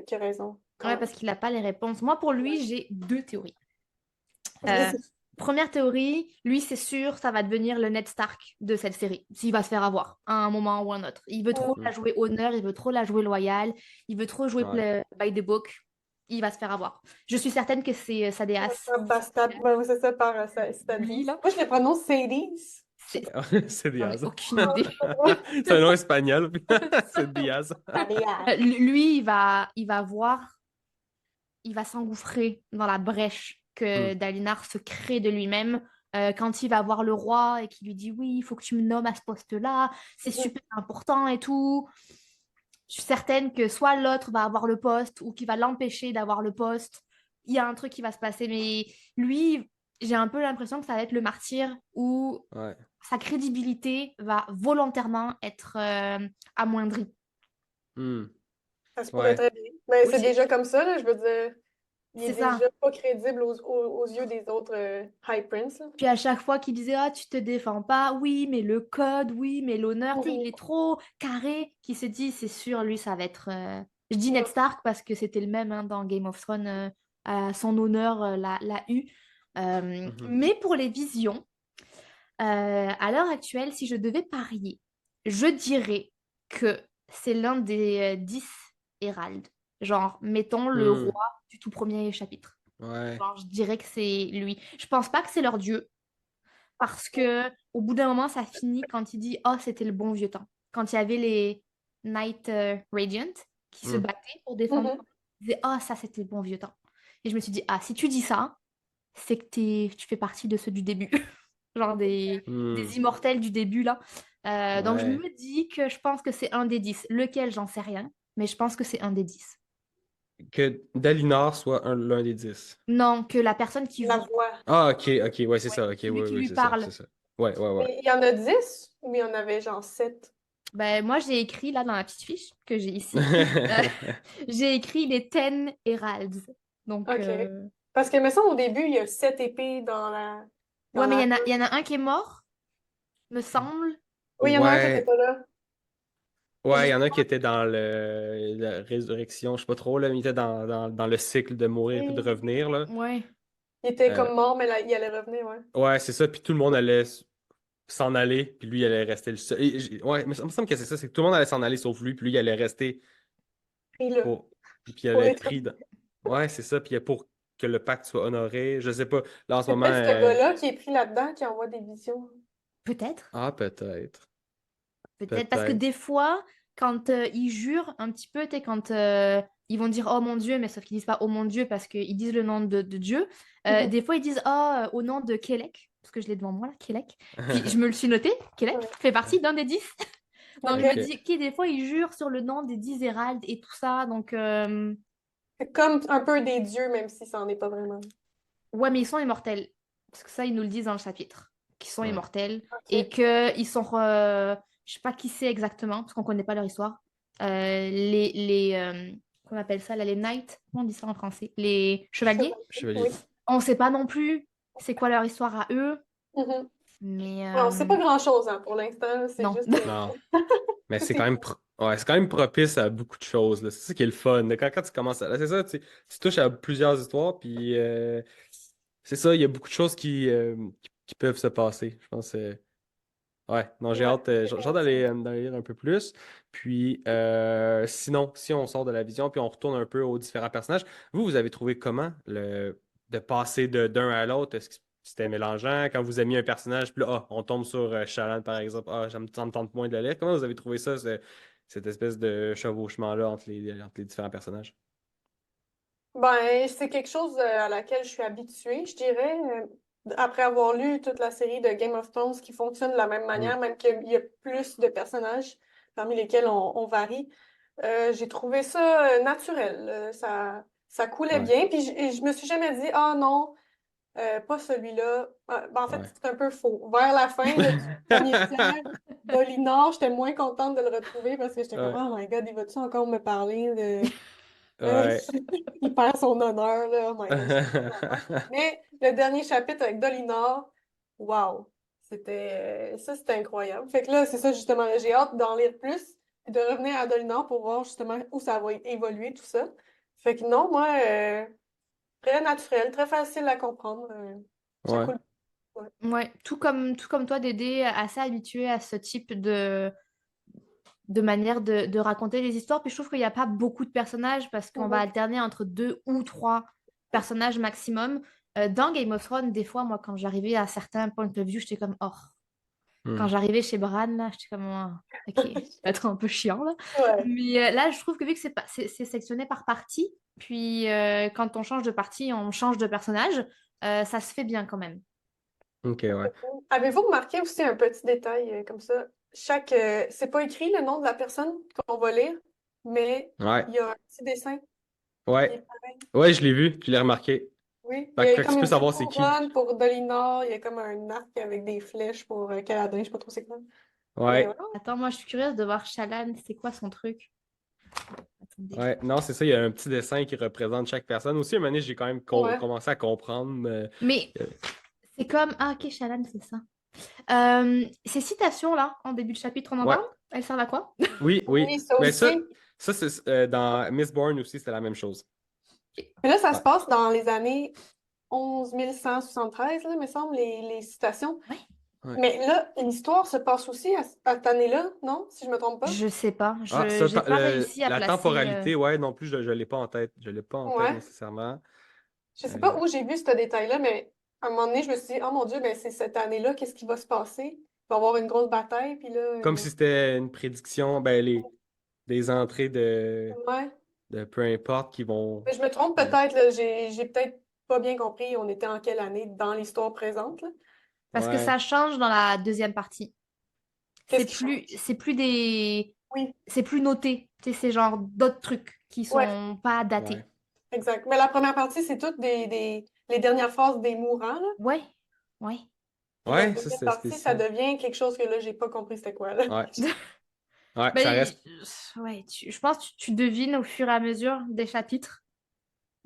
qu'il a raison, quand Ouais, même. parce qu'il n'a pas les réponses. Moi, pour lui, j'ai deux théories. Euh, Ouais. Première théorie, lui, c'est sûr, ça va devenir le Ned Stark de cette série, s'il va se faire avoir à un moment ou un autre. Il veut trop Mm. la Mhm. jouer honneur, il veut trop la jouer loyale, il veut trop jouer Ouais. by the book. Il va se faire avoir. Je suis certaine que c'est Sadeas. Bastard, ben, c'est ça par Lui, Stadis. là, Moi, je les prononce Sadis. c'est... C'est J'en ai Diaz. aucune idée. C'est un nom espagnol. C'est Diaz. Lui, il va voir, il va s'engouffrer dans la brèche que Hmm. Dalinar se crée de lui-même quand il va voir le roi et qu'il lui dit oui, il faut que tu me nommes à ce poste-là, c'est Mhm. super important et tout. Je suis certaine que soit l'autre va avoir le poste ou qu'il va l'empêcher d'avoir le poste. Il y a un truc qui va se passer, mais lui, j'ai un peu l'impression que ça va être le martyr où Ouais. sa crédibilité va volontairement être amoindrie. Hmm. Ça se pourrait Ouais. très bien. Mais Oui, c'est déjà comme ça, là, je veux dire. Il est c'est ça. déjà pas crédible aux yeux des autres High Prince, là. Puis à chaque fois qu'il disait ah tu te défends pas, oui mais le code, oui mais l'honneur, tu sais, il Mhm. est trop carré, qui se dit c'est sûr lui ça va être. Je dis Ned Ouais. Stark parce que c'était le même hein, dans Game of Thrones, à son honneur l'a eu. Mhm. Mais pour les visions, à l'heure actuelle, si je devais parier, je dirais que c'est l'un des 10 Héraldes. Genre, mettons le Hmm. roi du tout premier chapitre. Ouais. Genre, je dirais que c'est lui. Je pense pas que c'est leur dieu, parce que au bout d'un moment, ça finit quand il dit oh, c'était le bon vieux temps. Quand il y avait les Knight Radiant qui se Hmm. battaient pour défendre, Mhm. il disait oh, ça, c'était le bon vieux temps. Et je me suis dit ah, si tu dis ça, c'est que tu fais partie de ceux du début. Genre Hmm. des immortels du début, là. Donc, je Ouais. me dis que je pense que c'est un des 10. Lequel, j'en sais rien, mais je pense que c'est un des 10. Que Dalinar soit l'un des 10. Non, que la personne qui La voit, Ah, ok, ok, ouais, c'est ça, ok, celui ouais, qui ouais, lui c'est ça, parle. c'est ça. Ouais, ouais, ouais. Mais il y en a 10 ou il y en avait genre 7? Ben, moi, j'ai écrit là dans la petite fiche que j'ai ici, euh, j'ai écrit les Ten Heralds. Donc, OK. Parce que, me semble, au début, il y a 7 épées ouais, dans mais il y la... en a, il y en a un qui est mort, me semble. Oui, il y en a un qui était Ouais, pas là. ouais, il Je- y en a qui étaient dans la résurrection, je sais pas trop, là, mais ils étaient dans le cycle de mourir puis de Oui. revenir, là. Ouais. Il était Euh, comme mort, mais là, il allait revenir, ouais. ouais, c'est ça, puis tout le monde allait s'en aller, puis lui, il allait rester le seul. Ouais, mais ça me semble que c'est ça, c'est que tout le monde allait s'en aller sauf lui, puis lui, il allait rester Pris là, pour. Puis il pour allait être être... pris dans. Ouais, c'est ça, puis pour que le pacte soit honoré, je sais pas. Là, en ce C'est moment. peut-être ce gars-là qui est pris là-dedans, qui envoie des visions. Peut-être. Ah, peut-être. Peut-être parce que Peut-être. des fois, quand ils jurent un petit peu, tu sais, quand ils vont dire oh mon Dieu, mais sauf qu'ils disent pas oh mon Dieu parce qu'ils disent le nom de Dieu. Mhm. Des fois, ils disent oh au nom de Kelek, parce que je l'ai devant moi là, Kelek. Puis je me le suis noté, Kelek Ouais. fait partie d'un des 10. Donc je me OK. dis, ok, des fois, ils jurent sur le nom des 10 héraldes et tout ça. Donc, C'est comme un peu des dieux, même si ça n'en est pas vraiment. ouais, mais ils sont immortels. Parce que ça, ils nous le disent dans le chapitre. qui sont Ouais. immortels Ok. et qu'ils sont... je sais pas qui c'est exactement, parce qu'on connaît pas leur histoire. Qu'on appelle ça, là, les knights, comment on dit ça en français? Les chevaliers. Chevalier. Oui. On sait pas non plus c'est quoi leur histoire à eux, Mhm. mais Ouais, on sait pas grand-chose hein, pour l'instant. C'est non. juste. Non. Mais Tout c'est est quand même ouais, c'est quand même propice à beaucoup de choses, là. C'est ça qui est le fun. Quand tu commences à. Là, c'est ça, tu touches à plusieurs histoires, puis c'est ça, il y a beaucoup de choses qui peuvent se passer. Je pense. Ouais, non, ouais, j'ai hâte d'aller lire un peu plus. Puis, sinon, si on sort de la vision, puis on retourne un peu aux différents personnages, vous avez trouvé comment de passer d'un à l'autre? Est-ce que c'était mélangeant? Quand vous avez mis un personnage, puis là, on tombe sur Shallan, par exemple, ça me tente moins de le lire. Comment vous avez trouvé ça, cette espèce de chevauchement-là entre les différents personnages? Ben, c'est quelque chose à laquelle je suis habituée, je dirais, après avoir lu toute la série de Game of Thrones qui fonctionne de la même Hmm. manière, même qu'il y a plus de personnages parmi lesquels on varie. J'ai trouvé ça naturel. Ça coulait Ouais, bien. Puis je me suis jamais dit, ah non, pas celui-là. Ben, en fait, ouais. c'est un peu faux. Vers la fin là, du premier tiers, Dolinor, j'étais moins contente de le retrouver parce que j'étais comme, Ouais. oh my God, il va-tu encore me parler de. Euh, Ouais. il perd son honneur, là. Oh my God, j'étais pas contente. Mais le dernier chapitre avec Dolinor, wow! C'était incroyable. Fait que là, c'est ça, justement, là, j'ai hâte d'en lire plus et de revenir à Dolinor pour voir justement où ça va évoluer, tout ça. Fait que non, moi, très naturel, très facile à comprendre. Ça Ouais. coule. Ouais. Ouais, tout comme toi, Dédé, assez habitué à ce type de manière de raconter les histoires. Puis je trouve qu'il n'y a pas beaucoup de personnages parce qu'on va Mhm. alterner entre 2 ou 3 personnages maximum. Dans Game of Thrones, des fois, moi, quand j'arrivais à certains points de vue, j'étais comme, oh. Quand Hmm. j'arrivais chez Bran, là, j'étais comme, oh, ok, ça va être un peu chiant, là. Ouais. Mais là, je trouve que vu que c'est sectionné par partie, puis quand on change de partie, on change de personnage, ça se fait bien quand même. Ok, ouais. Avez-vous remarqué aussi un petit détail comme ça? C'est pas écrit le nom de la personne qu'on va lire, mais Ouais. il y a un petit dessin qui est Ouais. pareil. Ouais, je l'ai vu, je l'ai remarqué. Oui, il y Fait a que tu comme peux une petite savoir c'est qui. couronne pour Dolinor, il y a comme un arc avec des flèches pour Caladin, je sais pas trop c'est quoi. Mais Ouais. voilà. Attends, moi, je suis curieuse de voir Shallan, c'est quoi son truc? Attendez. Ouais, non, c'est ça, il y a un petit dessin qui représente chaque personne. Aussi, à un moment donné, j'ai quand même Ouais. commencé à comprendre. Mais Euh, c'est comme... Ah, ok, Shallan, c'est ça. Ces citations-là, en début de chapitre, on en ouais, parle? Elles servent à quoi? oui, oui. Oui, ça Mais aussi. ça c'est dans Mistborn aussi, c'était la même chose. Mais là, ça Ouais, se passe dans les années 11 173, là, me semble, les citations. Ouais. ouais. Mais là, l'histoire se passe aussi à cette année-là, non? Si je me trompe pas. Je sais pas. Ah, Je j'ai pas réussi à la placer... temporalité, ouais, non plus, je ne l'ai pas en tête. Je l'ai pas en tête Ouais. nécessairement. Je sais Euh, pas où j'ai vu ce détail-là, mais à un moment donné, je me suis dit, oh mon Dieu, ben c'est cette année-là, qu'est-ce qui va se passer? Il va y avoir une grosse bataille, puis là, Comme si c'était une prédiction, ben, des entrées ouais. de peu importe qui vont. Mais je me trompe peut-être, là, j'ai peut-être pas bien compris, on était en quelle année dans l'histoire présente, là. Parce que Ouais, ça change dans la deuxième partie. Qu'est-ce qui change? C'est plus des... Oui, C'est plus noté. Tu sais, c'est genre d'autres trucs qui ouais, sont pas ouais. datés. exact. Mais la première partie, c'est toutes les dernières phases des mourants, là. Ouais. Ouais. Puis la Ouais, ça, deuxième c'était partie, ça spécial. devient quelque chose que là, j'ai pas compris c'était quoi, là. Ouais. Ouais, ça Mais reste. ouais, je pense que tu devines au fur et à mesure des chapitres.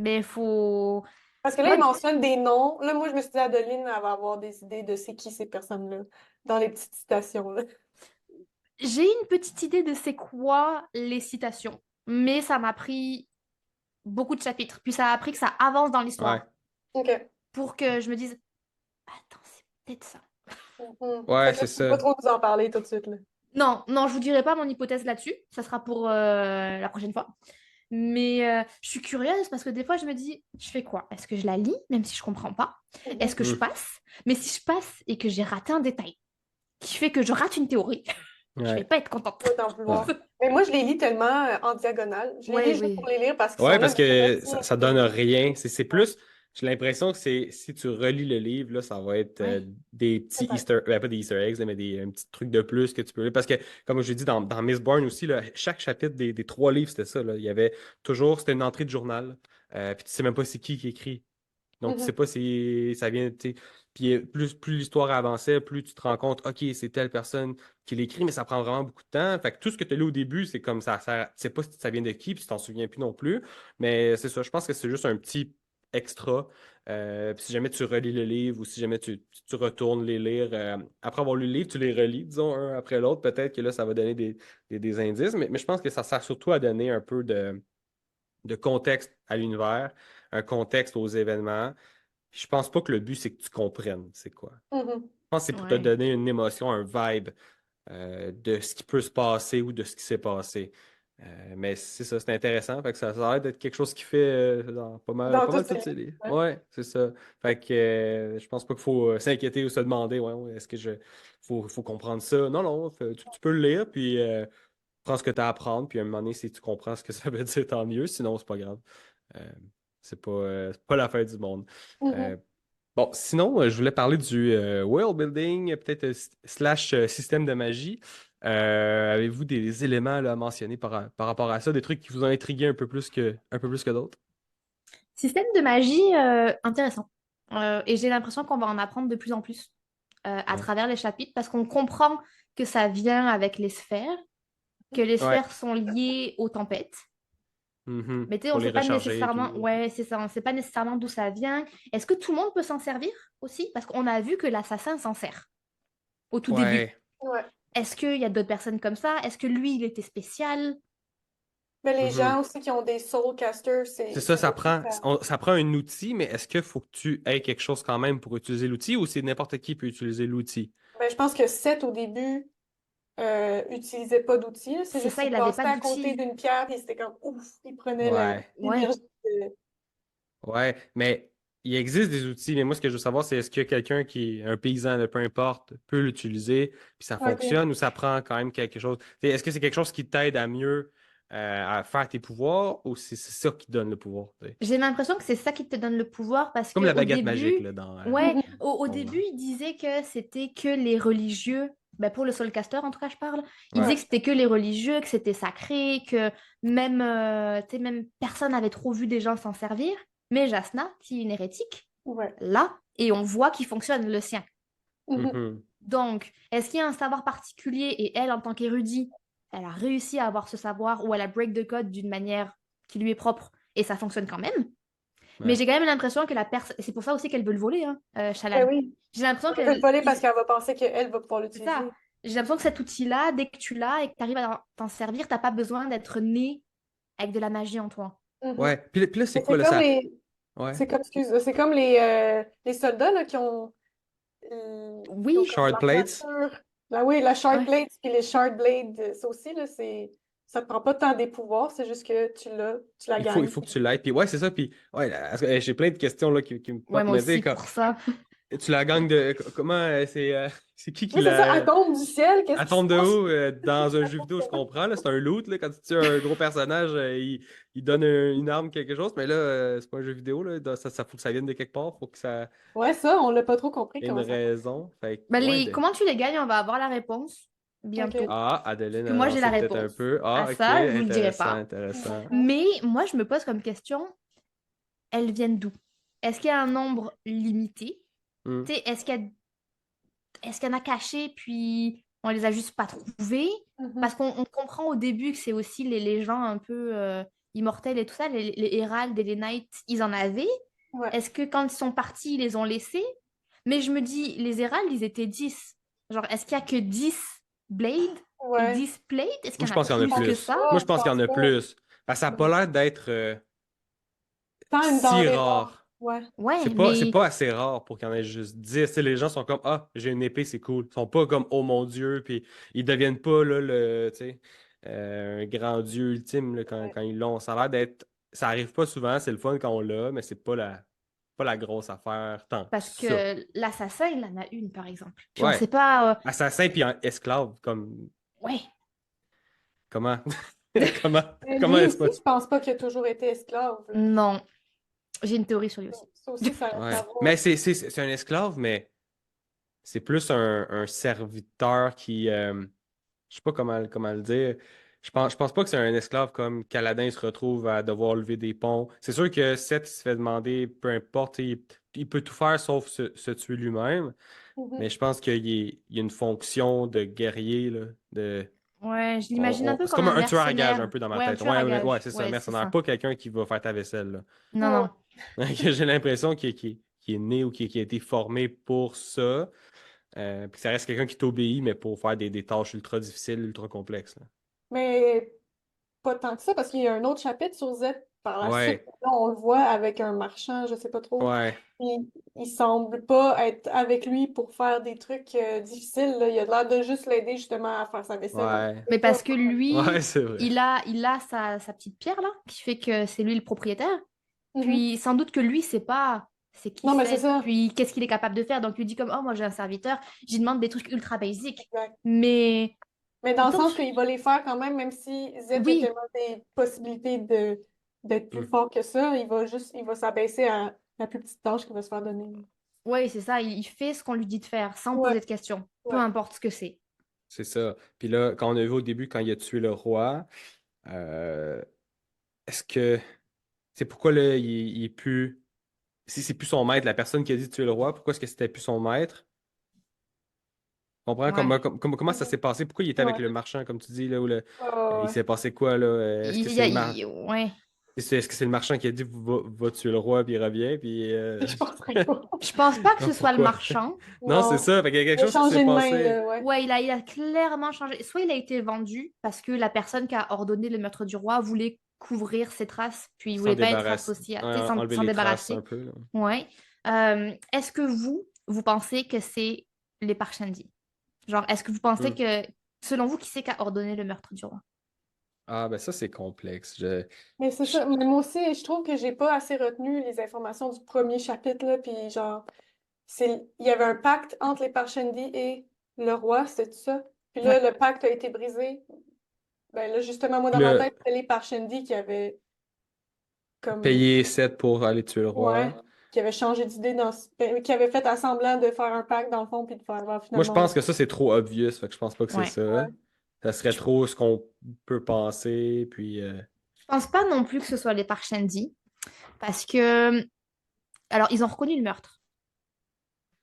Mais il faut... Parce que là, Moi, il mentionne des noms. Là, moi, je me suis dit, Adeline, elle va avoir des idées de c'est qui ces personnes-là dans les petites citations, là. j'ai une petite idée de c'est quoi les citations. Mais ça m'a pris beaucoup de chapitres. Puis ça a appris que ça avance dans Ouais. l'histoire. OK. Pour que je me dise, attends, c'est peut-être ça. Mhm. Fait Ouais, que là, c'est je peux pas ça. trop vous en parler tout de suite, là. Non, non, je vous dirai pas mon hypothèse là-dessus. Ça sera pour la prochaine fois. Mais je suis curieuse parce que des fois, je me dis, je fais quoi? Est-ce que je la lis, même si je comprends pas? Est-ce Mhm. que je Hmm. passe? Mais si je passe et que j'ai raté un détail qui fait que je rate une théorie, je vais Ouais. pas être contente. Pas d'en Ouais. vouloir. Mais moi, je les lis tellement en diagonale. Je les Ouais, lis juste pour oui. les lire parce qu'ils Ouais, sont là, parce mais je sais pas que si ça c'est donne vrai. rien. C'est Ouais, plus. J'ai l'impression que c'est si tu relis le livre, là, ça va être Ouais. des petits peut-être. Easter, ben, pas des Easter eggs, là, mais un petit truc de plus que tu peux lire. Parce que, comme je l'ai dit, dans Mistborn aussi, là, chaque chapitre des 3 livres, c'était ça. Là. Il y avait toujours, c'était une entrée de journal. Puis tu sais même pas c'est qui écrit. Donc, tu sais Mhm. pas si ça vient, tu sais. Puis plus l'histoire avançait, plus tu te rends compte, OK, c'est telle personne qui l'écrit, mais ça prend vraiment beaucoup de temps. Fait que tout ce que tu as lu au début, c'est comme ça, tu sais pas si ça vient de qui, puis tu t'en souviens plus non plus. Mais c'est ça, je pense que c'est juste un petit extra. Puis si jamais tu relis le livre ou si jamais tu retournes les lire, après avoir lu le livre, tu les relis, disons, un après l'autre, peut-être que là, ça va donner des indices. Mais je pense que ça sert surtout à donner un peu de contexte à l'univers, un contexte aux événements. Puis je pense pas que le but, c'est que tu comprennes c'est quoi. Mhm. Je pense que c'est pour te Ouais. donner une émotion, un vibe de ce qui peut se passer ou de ce qui s'est passé. Mais c'est ça, c'est intéressant. Fait que ça a l'air d'être quelque chose qui fait dans Dans pas tous mal ces toutes livres. ces livres. Ouais. Ouais, c'est ça. Fait que je pense pas qu'il faut s'inquiéter ou se demander, ouais, est-ce que faut comprendre ça? Non, non, tu peux le lire, puis prends ce que tu as à apprendre, puis à un moment donné, si tu comprends ce que ça veut dire, tant mieux. Sinon, c'est pas grave. Euh, c'est pas la fin du monde. Euh, Mhm. Bon, sinon, je voulais parler du world building, peut-être slash système de magie. Avez-vous des éléments là, à mentionner par rapport à ça, des trucs qui vous ont intrigué un peu plus que d'autres? Système de magie intéressant. Et j'ai l'impression qu'on va en apprendre de plus en plus à Ouais. travers les chapitres parce qu'on comprend que ça vient avec les sphères, que les Ouais. sphères sont liées aux tempêtes. Mhm. Mais tu sais, on Pour ne les sait pas recharger et nécessairement, tout. ouais, c'est ça, on ne sait pas nécessairement d'où ça vient. Est-ce que tout le monde peut s'en servir aussi? Parce qu'on a vu que l'assassin s'en sert au tout début. Ouais. Ouais. Est-ce qu'il y a d'autres personnes comme ça? Est-ce que lui, il était spécial? Mais les Mhm. gens aussi qui ont des soulcasters, C'est ça, c'est là que ça. ça prend un outil, mais est-ce qu'il faut que tu aies quelque chose quand même pour utiliser l'outil ou c'est n'importe qui peut utiliser l'outil? Ben, je pense que Seth, au début, utilisait pas d'outils, là. C'est C'est juste ça, qu'il il n'avait passait pas à côté d'outils. d'une pierre et c'était comme ouf, il prenait Ouais. Ouais. l'énergie de... Ouais, mais il existe des outils, mais moi, ce que je veux savoir, c'est est-ce que quelqu'un qui est un paysan, peu importe, peut l'utiliser, puis ça Ok. fonctionne ou ça prend quand même quelque chose. Est-ce que c'est quelque chose qui t'aide à mieux à faire tes pouvoirs ou c'est ça qui donne le pouvoir? T'sais? J'ai l'impression que c'est ça qui te donne le pouvoir parce Comme que la au baguette magique début, là, dans ouais, Mhm. au Star début, Wars. il disait que c'était que les religieux, ben pour le Soulcaster en tout cas, je parle, il disait Ouais, que c'était que les religieux, que c'était sacré, que même, tu sais, même personne n'avait trop vu des gens s'en servir. Mais Jasna, qui est une hérétique, Ouais. là, et on voit qu'il fonctionne le sien. Mhm. mhm, Donc, est-ce qu'il y a un savoir particulier et elle, en tant qu'érudit, elle a réussi à avoir ce savoir ou elle a break the code d'une manière qui lui est propre et ça fonctionne quand même? Mais ouais. j'ai quand même l'impression que la personne. C'est pour ça aussi qu'elle veut le voler, hein, Ben Shallan. oui. J'ai l'impression Elle veut le que. voler parce qu'elle va penser qu'elle va pouvoir C'est ça. l'utiliser. J'ai l'impression que cet outil-là, dès que tu l'as et que tu arrives à t'en servir, t'as pas besoin d'être né avec de la magie en toi. Mhm. Ouais. Puis là, c'est Mais quoi c'est là, comme ça? les... Ouais. C'est comme, excuse, c'est comme les soldats là, qui ont Oui, comme Shard plates? l'armature. Ah oui, la shard ouais. blade puis les shard blades, ça aussi, là, ça te prend pas tant des pouvoirs, c'est juste que tu la Il gagnes. faut que tu l'aides. Puis ouais, c'est ça. Puis ouais, j'ai plein de questions là, qui me Ouais, popent. moi Mais tu sais, aussi, pour ça. tu la gagnes de. Comment c'est qui Oui, c'est ça, elle l'a. tombe du ciel, qu'est-ce Elle qui se tombe de passe? haut dans un jeu vidéo, je comprends. Là, c'est un loot. Là, quand tu tues un gros personnage, il donne une arme, quelque chose. Mais là, c'est pas un jeu vidéo. Là, ça faut que ça vienne de quelque part. Faut que ça Ouais, ça, on l'a pas trop compris il y ait une comment ça fonctionne. raison. Fait Ben, que, ouais, Comment tu les gagnes, on va avoir la réponse Ok. bientôt. Ah, Adeline Puisque a moi, j'ai la lancé peut-être un réponse. peu. À Ah, ok, ça, je vous le dirai intéressant, pas. intéressant. D'accord. Mais moi, je me pose comme question, elles viennent d'où? Est-ce qu'il y a un nombre limité? Hmm, Tu sais, est-ce qu'il y en a caché, puis on les a juste pas trouvés? Mhm. Parce qu'on comprend au début que c'est aussi les gens un peu immortels et tout ça, les Héraldes et les Knights, ils en avaient. Ouais. Est-ce que quand ils sont partis, ils les ont laissés? Mais je me dis, les Héraldes, ils étaient 10. Genre, est-ce qu'il y a que 10 Blades et Ouais. 10 Plates? Est-ce Moi, qu'il je y en a pense qu'il y en a Je plus que pense plus. ça? Moi, pas, je je pense qu'il y en pense a pas. plus. Parce que ça n'a pas l'air d'être Tant une si denrée rare. rare. Ouais. Ouais, C'est mais pas assez rare pour qu'il y en ait juste 10. Tu sais, les gens sont comme ah, j'ai une épée, c'est cool. Ils sont pas comme oh mon Dieu, puis ils deviennent pas là, tu sais, un grand Dieu ultime là, quand ils l'ont. Ça a l'air d'être. Ça arrive pas souvent, c'est le fun quand on l'a, mais c'est pas la grosse affaire tant que parce ça. que l'assassin, il en a une, par exemple. Puis on sait Ouais. pas. Assassin puis esclave, Ouais. comment? Comment? Mais Comment lui est-ce aussi, pas? je pense pas qu'il a toujours été esclave, là. Non. J'ai une théorie sur lui aussi. Ça aussi, ça Ouais. va. Mais c'est un esclave, mais c'est plus un serviteur qui. Je sais pas comment le dire. Je pense pas que c'est un esclave comme Kaladin se retrouve à devoir lever des ponts. C'est sûr que Seth il se fait demander, peu importe, il peut tout faire sauf se tuer lui-même. Mhm. Mais je pense qu'il y a une fonction de guerrier, là, Ouais, je l'imagine un peu c'est comme comme un un tueur à gage un mercenaire. peu dans ma Ouais, un tête. tueur Ouais, à ouais, ouais, gage. c'est ça, un Ouais, c'est mercenaire, ça. pas quelqu'un qui va faire ta vaisselle, là. Non, Ouais. non. Que j'ai l'impression qu'il est né ou qu'il a été formé pour ça. Puis ça reste quelqu'un qui t'obéit, mais pour faire des tâches ultra difficiles, ultra complexes, là. Mais pas tant que ça, parce qu'il y a un autre chapitre sur Z par la suite. Ouais, Là, on le voit avec un marchand, je sais pas trop. ouais, Il semble pas être avec lui pour faire des trucs difficiles, là. Il a l'air de juste l'aider justement à faire sa vaisselle. Donc, ouais, Mais parce que ouais, lui, c'est vrai. il a sa petite pierre là, qui fait que c'est lui le propriétaire. Mhm. Puis sans doute que lui, sait pas c'est qui Non, mais c'est c'est, ça. puis qu'est-ce qu'il est capable de faire. Donc il lui dit comme, oh, moi j'ai un serviteur, j'y demande des trucs ultra basiques. Exact. Mais Mais dans il le tombe sens sur... qu'il va les faire quand même si Z lui Oui, demande des possibilités d'être plus Hmm. fort que ça, il va s'abaisser à la plus petite tâche qu'il va se faire donner. ouais, c'est ça, il fait ce qu'on lui dit de faire sans Ouais, poser de questions, peu ouais. importe ce que c'est. C'est ça. Puis là, quand on a vu au début, quand il a tué le roi, euh, est-ce que c'est pourquoi là, il est plus. Si c'est plus son maître, la personne qui a dit de tuer le roi, pourquoi est-ce que c'était plus son maître? Comprends Ouais. comment ça s'est Mhm. passé? Pourquoi il était avec Ouais. le marchand, comme tu dis, là, ou Ouais, ouais, il ouais. s'est passé quoi, là? Est-ce que Il y c'est a, ouais. est-ce que c'est le marchand qui a dit va tuer le roi, puis il revient, puis Je penserais pas. Je pense pas que non, ce soit le pourquoi? marchand. Non, c'est Non. ça, fait qu'il y a quelque Il a chose qui s'est changé de main, passé. là, ouais. Ouais, il a clairement changé. Soit il a été vendu parce que la personne qui a ordonné le meurtre du roi voulait couvrir ses traces, puis il S'en voulait pas être débarrasse. associé, tu sais, Enlever s'en les traces un débarrasser. peu, là. Ouais. Est-ce que vous pensez que c'est les Parchendi? Genre, est-ce que vous pensez Hmm. que, selon vous, qui c'est qui a ordonné le meurtre du roi? Ah, ben ça, c'est complexe. Mais c'est Je- ça. Mais moi aussi, je trouve que j'ai pas assez retenu les informations du premier chapitre, là, puis genre, il y avait un pacte entre les Parchendi et le roi, c'est ça? Puis Ouais. là, le pacte a été brisé. Ben là, justement, moi, dans ma Le tête, c'était les Parchendi qui avaient comme, payer 7 pour aller tuer le ouais, roi. qui avaient changé d'idée qui avaient fait à semblant de faire un pacte dans le fond, puis de faire, ben, Moi, je finalement, pense que ça, c'est trop obvious, fait que je pense pas que c'est Ouais. ça. ouais. Ça serait Je, trop ce qu'on peut penser, puis... je pense pas non plus que ce soit les Parchendi, parce que, alors, ils ont reconnu le meurtre,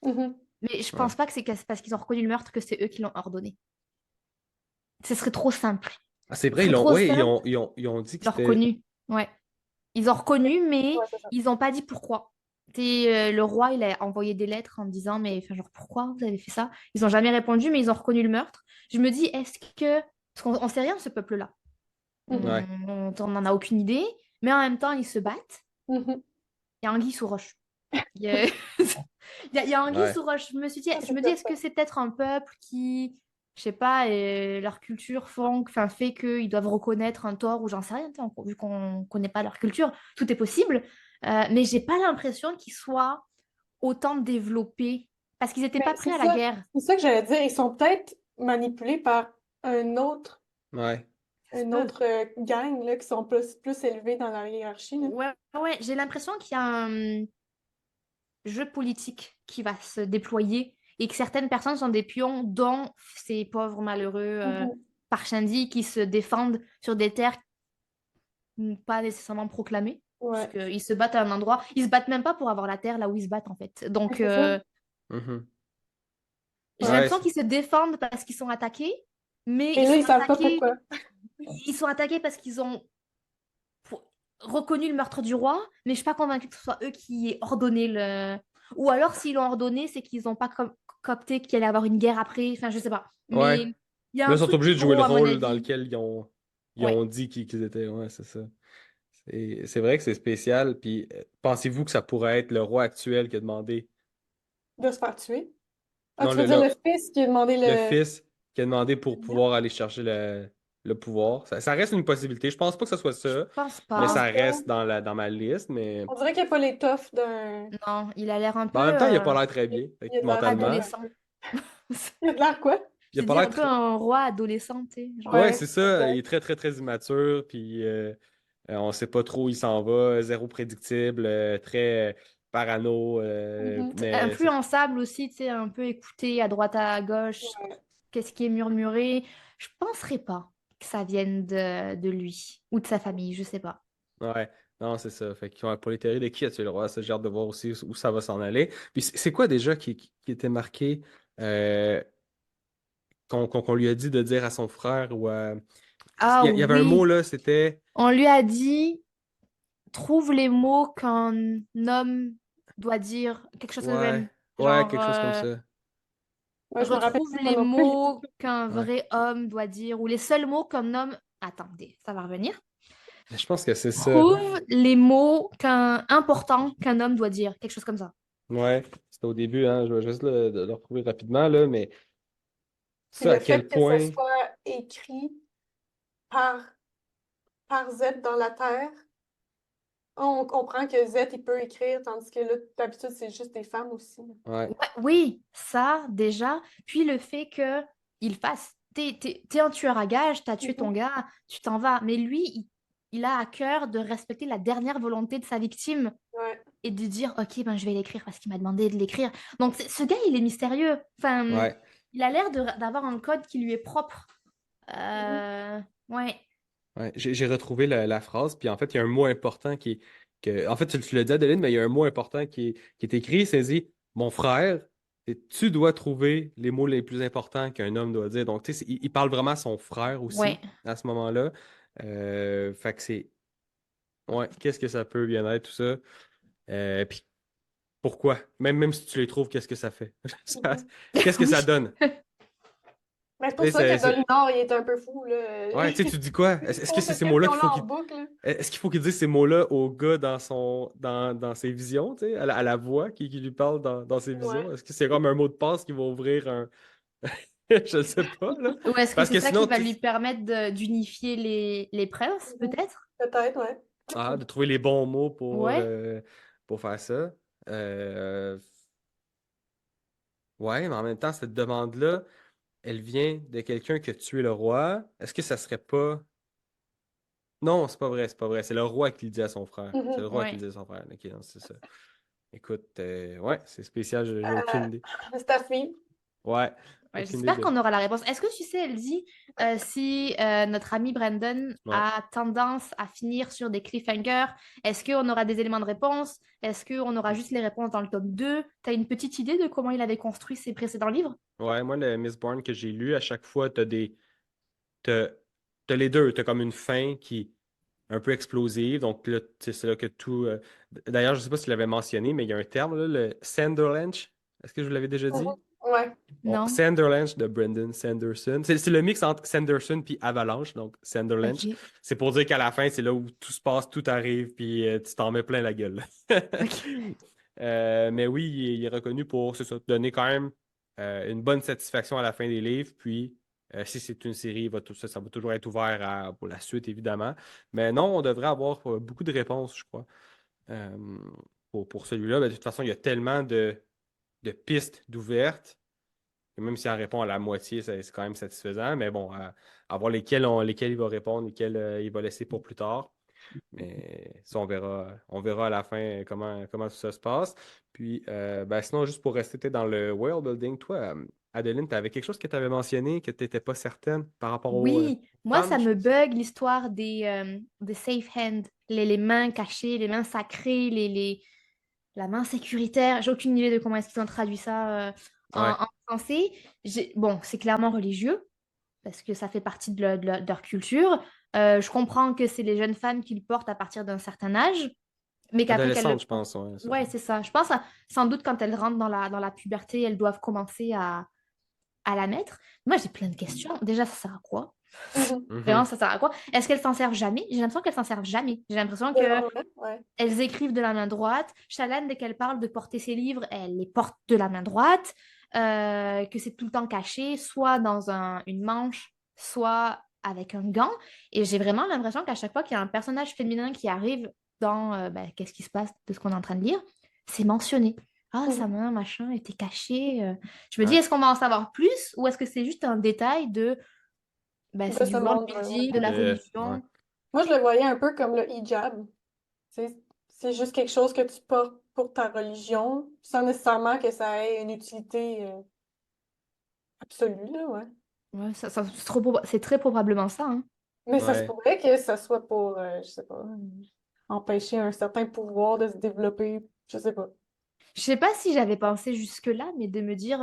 Mhm. mais je ouais. pense pas que c'est parce qu'ils ont reconnu le meurtre que c'est eux qui l'ont ordonné. Ce serait trop simple. Ah, c'est Ce vrai, serait trop ouais, simple. ils ont dit que Ils ont c'était... reconnu. Ouais. Ils ont reconnu, mais Ouais, c'est ça. ils n'ont pas dit pourquoi. Le roi, il a envoyé des lettres en disant, mais enfin, genre, pourquoi vous avez fait ça? Ils n'ont jamais répondu, mais ils ont reconnu le meurtre. Je me dis, est-ce que... Parce qu'on ne sait rien de ce peuple-là. Mhm. Ouais. On n'en a aucune idée, mais en même temps, ils se battent. Mhm. Il y a anguille sous roche. Il y a, il y a anguille Ouais. sous roche. Ça, Je c'est me dis, est-ce certain. que c'est peut-être un peuple qui, je sais pas, leur culture enfin, fait qu'ils doivent reconnaître un tort ou j'en sais rien, tu sais, vu qu'on ne connaît pas leur culture, tout est possible. Mais j'ai pas l'impression qu'ils soient autant développés parce qu'ils n'étaient Mais pas prêts c'est à la ça. guerre. C'est ça que j'allais dire. Ils sont peut-être manipulés par un autre, Ouais. une autre gang là, qui sont plus élevés dans la hiérarchie. Là. Ouais, ouais, j'ai l'impression qu'il y a un jeu politique qui va se déployer et que certaines personnes sont des pions, dont ces pauvres malheureux Mhm. Parchendi qui se défendent sur des terres pas nécessairement proclamées. Parce Ouais. qu'ils se battent à un endroit, ils se battent même pas pour avoir la terre là où ils se battent en fait. Ouais, Donc c'est ça. Mhm. j'ai Ouais, l'impression qu'ils se défendent parce qu'ils sont attaqués, mais Et là, ils savent pas pourquoi. ils sont attaqués parce qu'ils ont reconnu le meurtre du roi, mais je suis pas convaincue que ce soit eux qui aient ordonné le. Ou alors, s'ils l'ont ordonné, c'est qu'ils n'ont pas copté qu'il allait y avoir une guerre après. Enfin, je sais pas. ouais. Mais il y a Là, un ils sont truc obligés de jouer le gros, à mon rôle dans avis. lequel ils Ouais. ont dit qu'ils étaient. Ouais, c'est ça. C'est vrai que c'est spécial. Puis, pensez-vous que ça pourrait être le roi actuel qui a demandé. De se faire tuer. Ah, Non, tu veux dire le fils qui a demandé le le. fils qui a demandé pour pouvoir aller chercher le pouvoir. Ça reste une possibilité. Je pense pas que ce soit Je ça, pense Je mais pense ça pas. pas. reste dans ma liste. Mais On dirait qu'il n'y a pas l'étoffe d'un. Non, il a l'air un ben, peu en même temps, il a pas l'air très bien, fait Il y a que de l'air un peu. mentalement. adolescent. Il y a de l'air quoi? Il a J'ai pas dit l'air un peu très. un roi adolescent, tu sais. Genre. Ouais, Ouais, c'est ça. Il exact. est très, très, très immature. Puis on sait pas trop où il s'en va. Zéro prédictible. Très parano. Mhm. Mais c'est. Influençable aussi, tu sais, un peu écouté à droite à gauche, Ouais. qu'est-ce qui est murmuré. Je penserais pas que ça vienne de lui ou de sa famille, je sais pas. Ouais, non, c'est ça. Fait que, ouais, pour les théories de qui a tué le roi, ça, j'ai hâte de voir aussi où ça va s'en aller. Puis c'est quoi déjà qui était marqué euh, qu'on lui a dit de dire à son frère ou à... Ah Il y avait un mot oui, là, c'était... on lui a dit, trouve les mots qu'un homme doit dire, quelque chose de Ouais, même. ouais, Genre, quelque chose comme ça. Ouais, je me rappelle retrouve plus, moi les non plus. mots qu'un Ouais. vrai homme doit dire, ou les seuls mots qu'un homme... Attendez, ça va revenir. Mais je pense que c'est ça. Trouve les mots importants qu'un homme doit dire, quelque chose comme ça. Ouais, c'était au début, hein. Je vais juste le retrouver rapidement, là, mais Puis ça, à le fait quel que ça point... soit écrit par, par Z dans la Terre, on comprend que Z, il peut écrire, tandis que là, d'habitude, c'est juste des femmes aussi. Ouais, Ouais, oui, ça déjà. Puis le fait que il fasse, t'es un tueur à gages, t'as tué ton Mhm. gars, tu t'en vas. Mais lui, il a à cœur de respecter la dernière volonté de sa victime Ouais. et de dire, ok, ben je vais l'écrire parce qu'il m'a demandé de l'écrire. Donc ce gars, il est mystérieux. Enfin, ouais. il a l'air d'avoir un code qui lui est propre. Mhm. Ouais, Ouais, j'ai retrouvé la phrase, puis en fait, il y a un mot important en fait, tu l'as dit, Adeline, mais il y a un mot important qui est écrit, c'est dit, mon frère, et tu dois trouver les mots les plus importants qu'un homme doit dire. Donc, tu sais, il parle vraiment à son frère aussi, ouais. à ce moment-là. Fait que c'est, ouais, qu'est-ce que ça peut bien être, tout ça? Puis pourquoi? Même si tu les trouves, qu'est-ce que ça fait? Mhm. Qu'est-ce que ça Oui. donne? Mais c'est Tu pour sais, ça que Dolinor, il est un peu fou, là. ouais, tu sais, tu dis quoi? Il Est-ce que pose c'est cette ces mots-là qu'il faut question-là en qu'il boucle. Est-ce qu'il faut qu'il dise ces mots-là au gars dans ses visions, tu sais, à la voix qui lui parle dans ses visions? Ouais. Est-ce que c'est comme un mot de passe qui va ouvrir un... Je ne sais pas, là. Ou est-ce que Parce c'est que ça qui sinon, va lui permettre d'unifier les princes, Mhm. peut-être? Peut-être, ouais. de trouver les bons mots Ouais. pour faire ça. Euh, ouais, mais en même temps, cette demande-là, elle vient de quelqu'un qui a tué le roi. Est-ce que ça serait pas... Non, c'est pas vrai, c'est pas vrai. C'est le roi qui le dit à son frère. C'est le Mhm. roi qui le Ouais. dit à son frère. Ok, non, c'est ça. Écoute, ouais, c'est spécial, j'ai aucune Euh, idée. c'est à suivre. Ouais, Ouais, aucune idée j'espère de. qu'on aura la réponse. Est-ce que tu sais, Elsie, si notre ami Brandon Ouais. a tendance à finir sur des cliffhangers, est-ce qu'on aura des éléments de réponse? Est-ce qu'on aura juste les réponses dans le tome 2? T'as une petite idée de comment il avait construit ses précédents livres? Ouais, moi, le Miss Bourne que j'ai lu, à chaque fois, T'as, t'as les deux. T'as comme une fin qui est un peu explosive. Donc là, tu sais, c'est là que tout. D'ailleurs, je sais pas si je l'avais mentionné, mais il y a un terme, là, le Sanderlanche. Est-ce que je vous l'avais déjà Mhm. dit? Ouais. Bon, Non. Sanderlanche de Brandon Sanderson. C'est le mix entre Sanderson puis Avalanche, donc Sanderlanche. Ok. C'est pour dire qu'à la fin, c'est là où tout se passe, tout arrive, puis tu t'en mets plein la gueule. Ok. Mais oui, il est reconnu pour c'est ça, te donner quand même une bonne satisfaction à la fin des livres. Puis, si c'est une série, ça va toujours être ouvert pour la suite, évidemment. Mais non, on devrait avoir beaucoup de réponses, je crois, euh, pour celui-là. Ben, de toute façon, il y a tellement de pistes d'ouvertes. Et même s'il en répond à la moitié, c'est quand même satisfaisant. Mais bon, à voir lesquels il va répondre, lesquels il va laisser pour plus tard. Mais ça, on verra à la fin comment tout ça se passe. Puis, ben, sinon, juste pour rester peut-être dans le world building, toi, Adeline, tu avais quelque chose que tu avais mentionné que tu n'étais pas certaine par rapport aux Oui, moi, femmes, ça je me pense? bug l'histoire des safe hands, les mains cachées, les mains sacrées, la main sécuritaire. J'ai aucune idée de comment est-ce qu'ils ont traduit ça Ouais, en français. Bon, c'est clairement religieux, parce que ça fait partie de leur culture. Je comprends que c'est les jeunes femmes qui le portent à partir d'un certain âge, mais qu'après qu'elles le adolescente, je portent. pense, ouais, ça. Ouais, c'est ça. Je pense, sans doute, quand elles rentrent dans la puberté, elles doivent commencer à la mettre. Moi, j'ai plein de questions. Déjà, ça sert à quoi? Mhm. Vraiment, Mhm. ça sert à quoi? Est-ce qu'elles s'en servent jamais? J'ai l'impression qu'elles s'en servent jamais. J'ai l'impression que Désormais, ouais. elles écrivent de la main droite. Shalane, dès qu'elle parle de porter ses livres, elle les porte de la main droite. Que c'est tout le temps caché, soit dans une manche, soit avec un gant. Et j'ai vraiment l'impression qu'à chaque fois qu'il y a un personnage féminin qui arrive dans ben, qu'est-ce qui se passe de ce qu'on est en train de lire, c'est mentionné. Ah, sa Mhm. main, machin, était cachée. Je me dis, Ouais. est-ce qu'on va en savoir plus ou est-ce que c'est juste un détail de ben, c'est De du ce world monde-là, ouais. building, de la Ouais. religion. Moi, je le voyais un peu comme le hijab. C'est juste quelque chose que tu portes pour ta religion, sans nécessairement que ça ait une utilité absolue, là, ouais. Ouais, c'est très probablement ça, hein. Mais ça se Ouais. pourrait que ça soit pour, je sais pas, empêcher un certain pouvoir de se développer. Je sais pas. Je sais pas si j'avais pensé jusque-là, mais de me dire,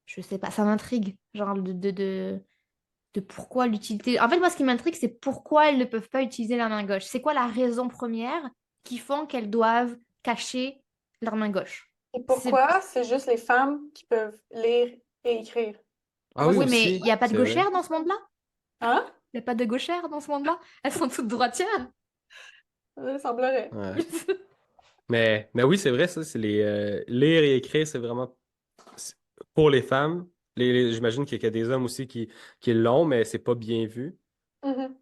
je sais pas, ça m'intrigue. Genre de pourquoi l'utilité. En fait, moi, ce qui m'intrigue, c'est pourquoi elles ne peuvent pas utiliser la main gauche. C'est quoi la raison première qui font qu'elles doivent cacher leur main gauche? Et C'est... pourquoi c'est juste les femmes qui peuvent lire et écrire? En Ah fait, oui, Oui, c'est... mais il aussi, n'y a pas de c'est vrai. gauchères dans ce monde-là? Hein? Il n'y a pas de gauchères dans ce monde-là? Elles sont toutes droitières. Ça semblerait. Ouais. Mais oui, c'est vrai, ça, c'est lire et écrire, c'est vraiment c'est- pour les femmes. J'imagine qu'il y a des hommes aussi qui l'ont, mais c'est pas bien vu. Mhm.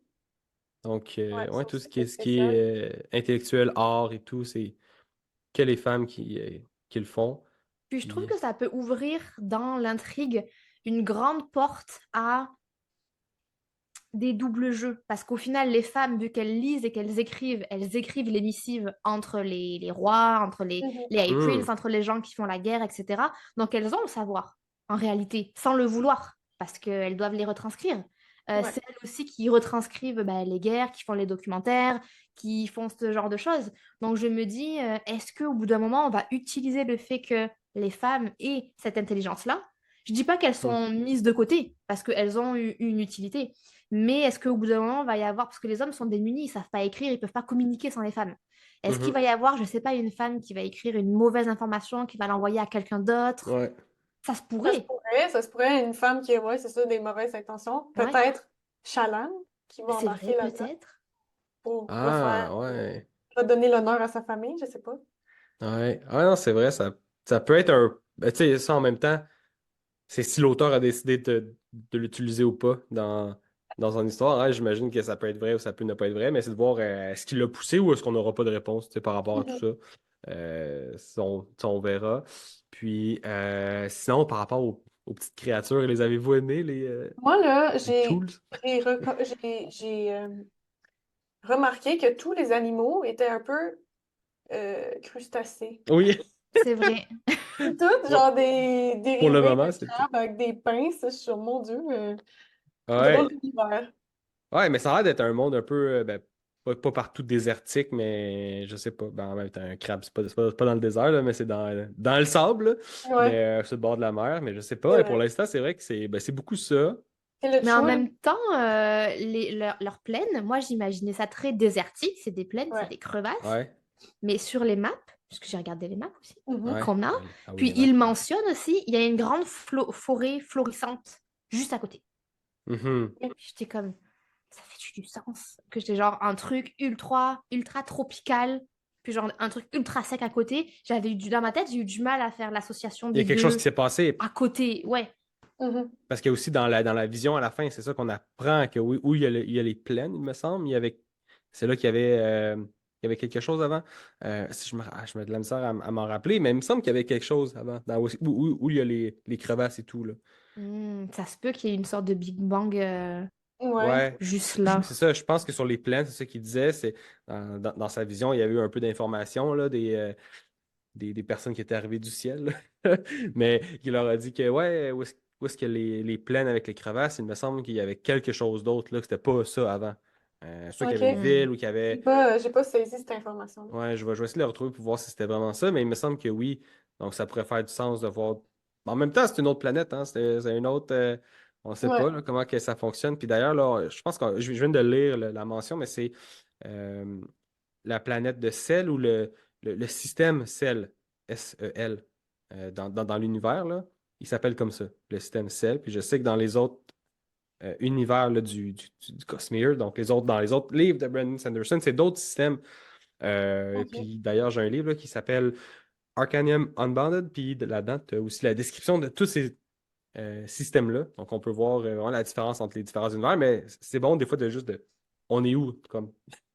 Donc, Ouais, ouais, ça tout aussi, c'est ce qui spécial. est intellectuel, art et tout, c'est que les femmes qui le font. Puis je trouve Puis, que ça peut ouvrir dans l'intrigue une grande porte à des doubles jeux. Parce qu'au final, les femmes, vu qu'elles lisent et qu'elles écrivent, elles écrivent les missives entre les rois, entre Mhm. les High hmm, Prince, entre les gens qui font la guerre, etc. Donc elles ont le savoir, en réalité, sans le vouloir, parce qu'elles doivent les retranscrire. Ouais. C'est elles aussi qui retranscrivent les guerres, qui font les documentaires, qui font ce genre de choses. Donc je me dis, est-ce qu'au bout d'un moment, on va utiliser le fait que les femmes aient cette intelligence-là? Je dis pas qu'elles hmm, sont mises de côté, parce qu'elles ont une utilité. Mais est-ce qu'au bout d'un moment, il va y avoir, parce que les hommes sont démunis, ils ne savent pas écrire, ils ne peuvent pas communiquer sans les femmes. Est-ce qu'il mhm, va y avoir, je ne sais pas, une femme qui va écrire une mauvaise information, qui va l'envoyer à quelqu'un d'autre? ouais. Ça se pourrait. Ça se pourrait, une femme qui a, ouais, c'est ça, des mauvaises intentions. Ouais, Peut-être Chaland qui va c'est vrai, embarquer là-dedans peut-être. pour Ah, ouais. redonner l'honneur à sa famille, je sais pas. Ouais. Ah non, c'est vrai, ça peut être un. Ben, tu sais, ça en même temps, c'est si l'auteur a décidé de l'utiliser ou pas dans son histoire. Hein, j'imagine que ça peut être vrai ou ça peut ne pas être vrai, mais c'est de voir est-ce qu'il l'a poussé ou est-ce qu'on n'aura pas de réponse tu sais, par rapport à tout Mhm. ça. Ça, on verra. Puis sinon, par rapport aux petites créatures, les avez-vous aimées, Moi, là, les tools? j'ai remarqué que tous les animaux étaient un peu crustacés. Oui. C'est vrai. Toutes, Bon, genre des pour le dérivés moment, de c'est tout. crabes avec des pinces. Je suis, mon Dieu, drôle Ouais. d'univers. Ouais, mais ça a l'air d'être un monde un peu, ben, pas partout désertique, mais je sais pas. Ben, en même temps, un crabe, c'est pas dans le désert, là, mais c'est dans le sable, là, mais Ouais, sur le bord de la mer. Mais je sais c'est pas. Et pour vrai. l'instant, c'est vrai que c'est beaucoup ça. C'est le Mais en choix. même temps, leurs plaines, moi j'imaginais ça très désertique. C'est des plaines, c'est Ouais. des crevasses. Ouais. Mais sur les maps, parce que j'ai regardé les maps aussi, Mhm. Ouais. qu'on a, Ah oui, puis les maps. il mentionne aussi, il y a une grande forêt florissante juste à côté. Mhm. Puis j'étais comme, ça fait du sens. Que j'étais genre un truc ultra tropical, puis genre un truc ultra sec à côté. Dans ma tête, j'ai eu du mal à faire l'association Il y a des quelque chose qui deux s'est passé. à côté. Ouais, Mhm. Parce qu'il y a aussi dans la vision à la fin, c'est ça qu'on apprend que oui, où il y a les plaines, il me semble. C'est là qu'il y avait quelque chose avant. Si je me de la misère à m'en rappeler, mais il me semble qu'il y avait quelque chose avant, où il y a les crevasses et tout, là. Ça se peut qu'il y ait une sorte de Big Bang Ouais. Ouais, juste là. c'est ça. Je pense que sur les plaines, c'est ça qu'il disait. C'est dans sa vision, il y avait eu un peu d'informations là, des personnes qui étaient arrivées du ciel, là. Mais il leur a dit que ouais, où est-ce que les plaines avec les crevasses, il me semble qu'il y avait quelque chose d'autre là, que c'était pas ça avant. Soit qu'il y avait une OK. Hmm. ville ou qu'il y avait. J'ai pas saisi cette information-là. Ouais, je vais essayer de le retrouver pour voir si c'était vraiment ça, mais il me semble que oui. Donc ça pourrait faire du sens de voir. En même temps, c'est une autre planète, hein. C'est une autre. On ne sait Ouais. pas là, comment que ça fonctionne. Puis d'ailleurs, là, je pense que je viens de lire la mention, mais c'est euh, la planète de Cell ou le système Cell, S-E-L, dans l'univers, là. Il s'appelle comme ça, le système Cell. Puis je sais que dans les autres univers là, du Cosmere, donc dans les autres livres de Brandon Sanderson, c'est d'autres systèmes. OK. Puis d'ailleurs, j'ai un livre là, qui s'appelle Arcanium Unbounded, puis là-dedans, tu as aussi la description de tous ces systèmes-là. Donc, on peut voir vraiment la différence entre les différents univers, mais c'est bon des fois de juste de. On est où? Comme.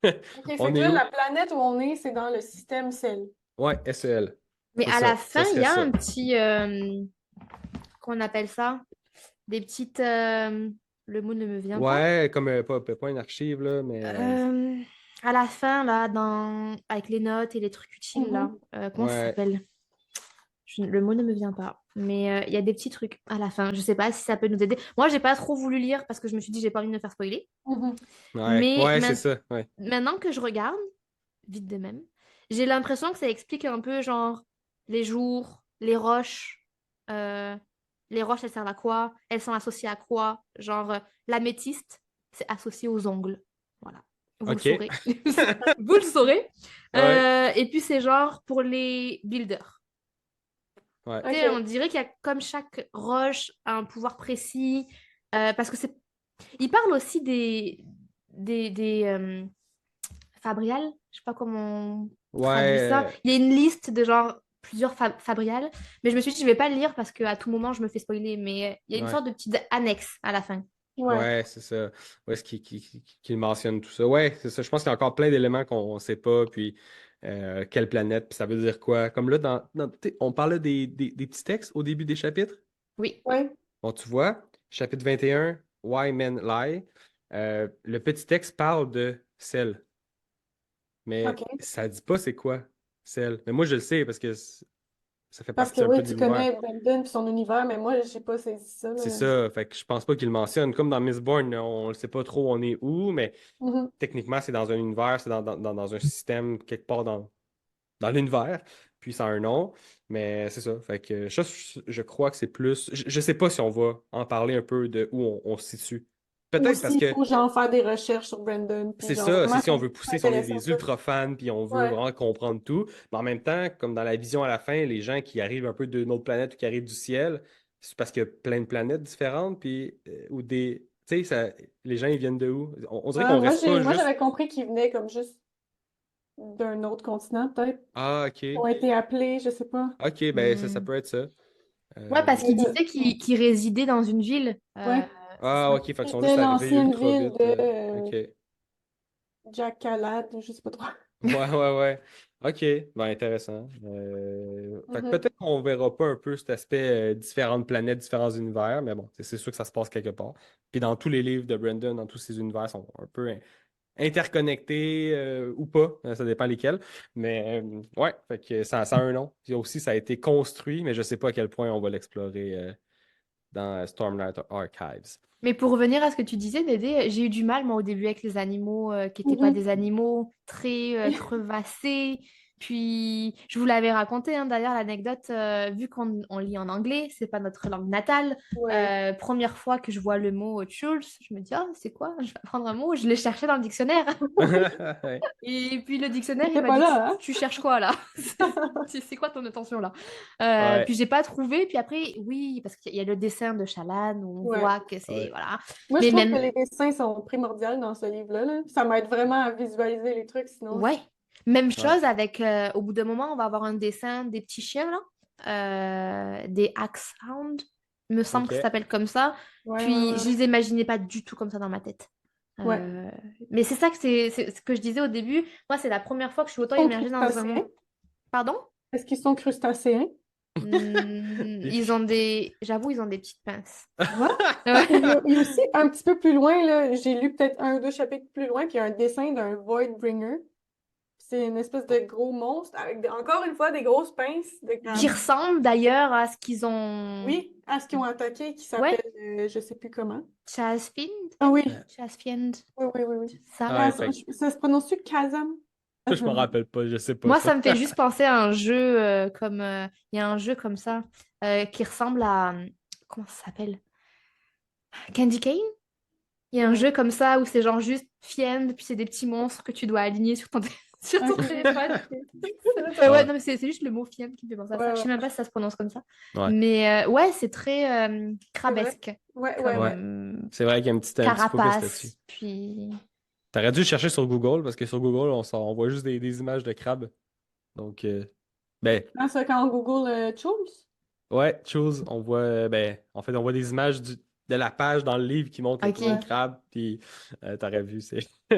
OK, fait On que est là, où? la planète où on est, c'est dans le système Cell. Ouais, SEL. Mais C'est à ça. la Ça fin, il serait y a ça. un petit, qu'on appelle ça, des petites, le mot ne me vient pas. Ouais, comme pas une archive, là, mais. Euh, à la fin, là, avec les notes et les trucs utiles, là, comment ça Ouais. s'appelle? Le mot ne me vient pas. Mais il y a des petits trucs à la fin. Je sais pas si ça peut nous aider. Moi, j'ai pas trop voulu lire parce que je me suis dit, j'ai pas envie de me faire spoiler. Mhm. Ouais, Mais ouais, c'est ça. Ouais. maintenant que je regarde, vite de même, j'ai l'impression que ça explique un peu, genre, les jours, les roches. euh, les roches, elles servent à quoi? Elles sont associées à quoi? Genre, l'améthyste, c'est associé aux ongles. Voilà. Vous le OK. saurez. Vous le saurez. Ouais, Et puis, c'est genre pour les builders. ouais. Tu sais, on OK. dirait qu'il y a comme chaque roche a un pouvoir précis. Parce que c'est. Il parle aussi des fabriales. Je sais pas comment on traduit ça. Ouais, Il y a une liste de genre plusieurs fabriales. Mais je me suis dit, je vais pas le lire parce qu'à tout moment, je me fais spoiler. Mais il y a une ouais. sorte de petite annexe à la fin. Ouais. Ouais, c'est ça. Ouais, ce qui mentionne tout ça. Ouais, c'est ça. Je pense qu'il y a encore plein d'éléments qu'on ne sait pas, puis quelle planète, puis ça veut dire quoi. Comme là, tu sais, on parlait des petits textes au début des chapitres. Oui. Ouais. Bon, tu vois, chapitre 21, Why Men Lie. Le petit texte parle de sel, mais OK. ça dit pas c'est quoi sel. Mais moi, je le sais parce que ça fait Parce que partie un peu oui, de tu l'univers. connais Brandon et son univers, mais moi, j'ai pas saisi ça, C'est là. ça, fait que je pense pas qu'il le mentionne. Comme dans Mistborn, on ne sait pas trop on est où, mais Mhm. techniquement, c'est dans un univers, c'est dans un système quelque part dans l'univers, puis ça a un nom, mais c'est ça. Fait que je crois que c'est plus. Je sais pas si on va en parler un peu de où on se situe. Ou Peut-être parce s'il que faut, genre, faire des recherches sur Brandon, puis c'est genre, ça, c'est vraiment, si on c'est veut pousser, si on est intéressant, des ça. ultra fans, puis on veut Ouais. vraiment comprendre tout. Mais en même temps, comme dans la vision à la fin, les gens qui arrivent un peu d'une autre planète ou qui arrivent du ciel, c'est parce qu'il y a plein de planètes différentes, puis ou des. Tu sais, les gens, ils viennent de où? On dirait qu'on Moi, reste pas juste. j'avais compris qu'il venait comme juste d'un autre continent, peut-être. Ah, Ils ok. ont été appelés, je sais pas. Ok, ben ça Hmm. peut être ça. Ouais, parce qu'il Euh, disait qu'il résidait dans une ville. Ouais. C'est Ah, ça. ok, fait qu'ils sont C'était juste arrivés l'ancienne ultra ville vite. de Ok. Jack Calad, je sais pas trop. Ouais, ouais, ouais. OK, ben intéressant. Fait que Mhm. peut-être qu'on verra pas un peu cet aspect différentes planètes, différents univers, mais bon, c'est sûr que ça se passe quelque part. Puis dans tous les livres de Brandon, dans tous ces univers sont un peu interconnectés ou pas, ça dépend lesquels. Mais ouais, fait que ça a un nom. Puis aussi, ça a été construit, mais je sais pas à quel point on va l'explorer dans Stormlight Archives. Mais pour revenir à ce que tu disais, Dédé, j'ai eu du mal, moi, au début, avec les animaux qui n'étaient pas Mhm. des animaux très crevassés. Puis, je vous l'avais raconté, hein, d'ailleurs, l'anecdote, vu qu'on on lit en anglais, c'est pas notre langue natale. Ouais. Première fois que je vois le mot Chulz, je me dis, ah, c'est quoi? Je vais apprendre un mot. Je l'ai cherché dans le dictionnaire. Ouais. Et puis, le dictionnaire, il T'étais m'a pas dit, là, tu cherches quoi, là? C'est quoi ton intention, là? Ouais. Puis, j'ai pas trouvé. Puis après, oui, parce qu'il y a le dessin de Chalan où on Ouais. voit que c'est, Ouais. voilà. Moi, je Mais trouve que même, les dessins sont primordiaux dans ce livre-là, là. Ça m'aide vraiment à visualiser les trucs, sinon. ouais, même Ouais. chose avec, au bout d'un moment, on va avoir un dessin des petits chiens, là, des Axehound, il me semble que ça OK. s'appelle comme ça. Ouais, ouais, Puis, je ouais. les imaginais pas du tout comme ça dans ma tête. Ouais. Euh, Mais c'est ça que c'est ce que je disais au début. Moi, c'est la première fois que je suis autant Ils sont immergée dans un crustacés. monde. Pardon? Est-ce qu'ils sont crustacés? Ils ont des. J'avoue, ils ont des petites pinces. Ouais. Ouais. Parce qu'il y a aussi un petit peu plus loin, là, j'ai lu peut-être un ou deux chapitres plus loin, puis il y a un dessin d'un Voidbringer. C'est une espèce de gros monstre avec encore une fois des grosses pinces de Qui crabe. ressemble d'ailleurs à ce qu'ils ont. Oui, à ce qu'ils ont attaqué, qui Ouais, s'appelle je sais plus comment. Chasfiend. Ah oui, Chasfiend. oui, oui, oui, oui. Ça. Ouais, fait Ça se prononce-tu Kazam? que je me rappelle pas, je sais pas Moi, ça. ça me fait juste penser à un jeu comme. Il y a un jeu comme ça qui ressemble à. Comment ça s'appelle? Candy Cane? Il y a un Ouais. jeu comme ça où c'est genre juste Fiend, puis c'est des petits monstres que tu dois aligner sur ton, sur ton Ok. téléphone. Ouais, Ouais. non, mais c'est juste le mot Fiend qui me fait penser à Ouais, ça. Je sais ouais. même pas si ça se prononce comme ça. Ouais. Mais ouais, c'est très C'est vrai. crabesque Ouais, ouais, ouais. Ouais. comme C'est vrai qu'il y a un petit focus là-dessus. carapace. Puis. T'aurais dû le chercher sur Google parce que sur Google, on voit juste des images de crabes. Donc, ben, Ah, ça, quand on Google Choose? ouais, chose, on voit, ben, en fait, on voit des images de la page dans le livre qui montre Ok. les Ouais. crabes, puis t'aurais vu,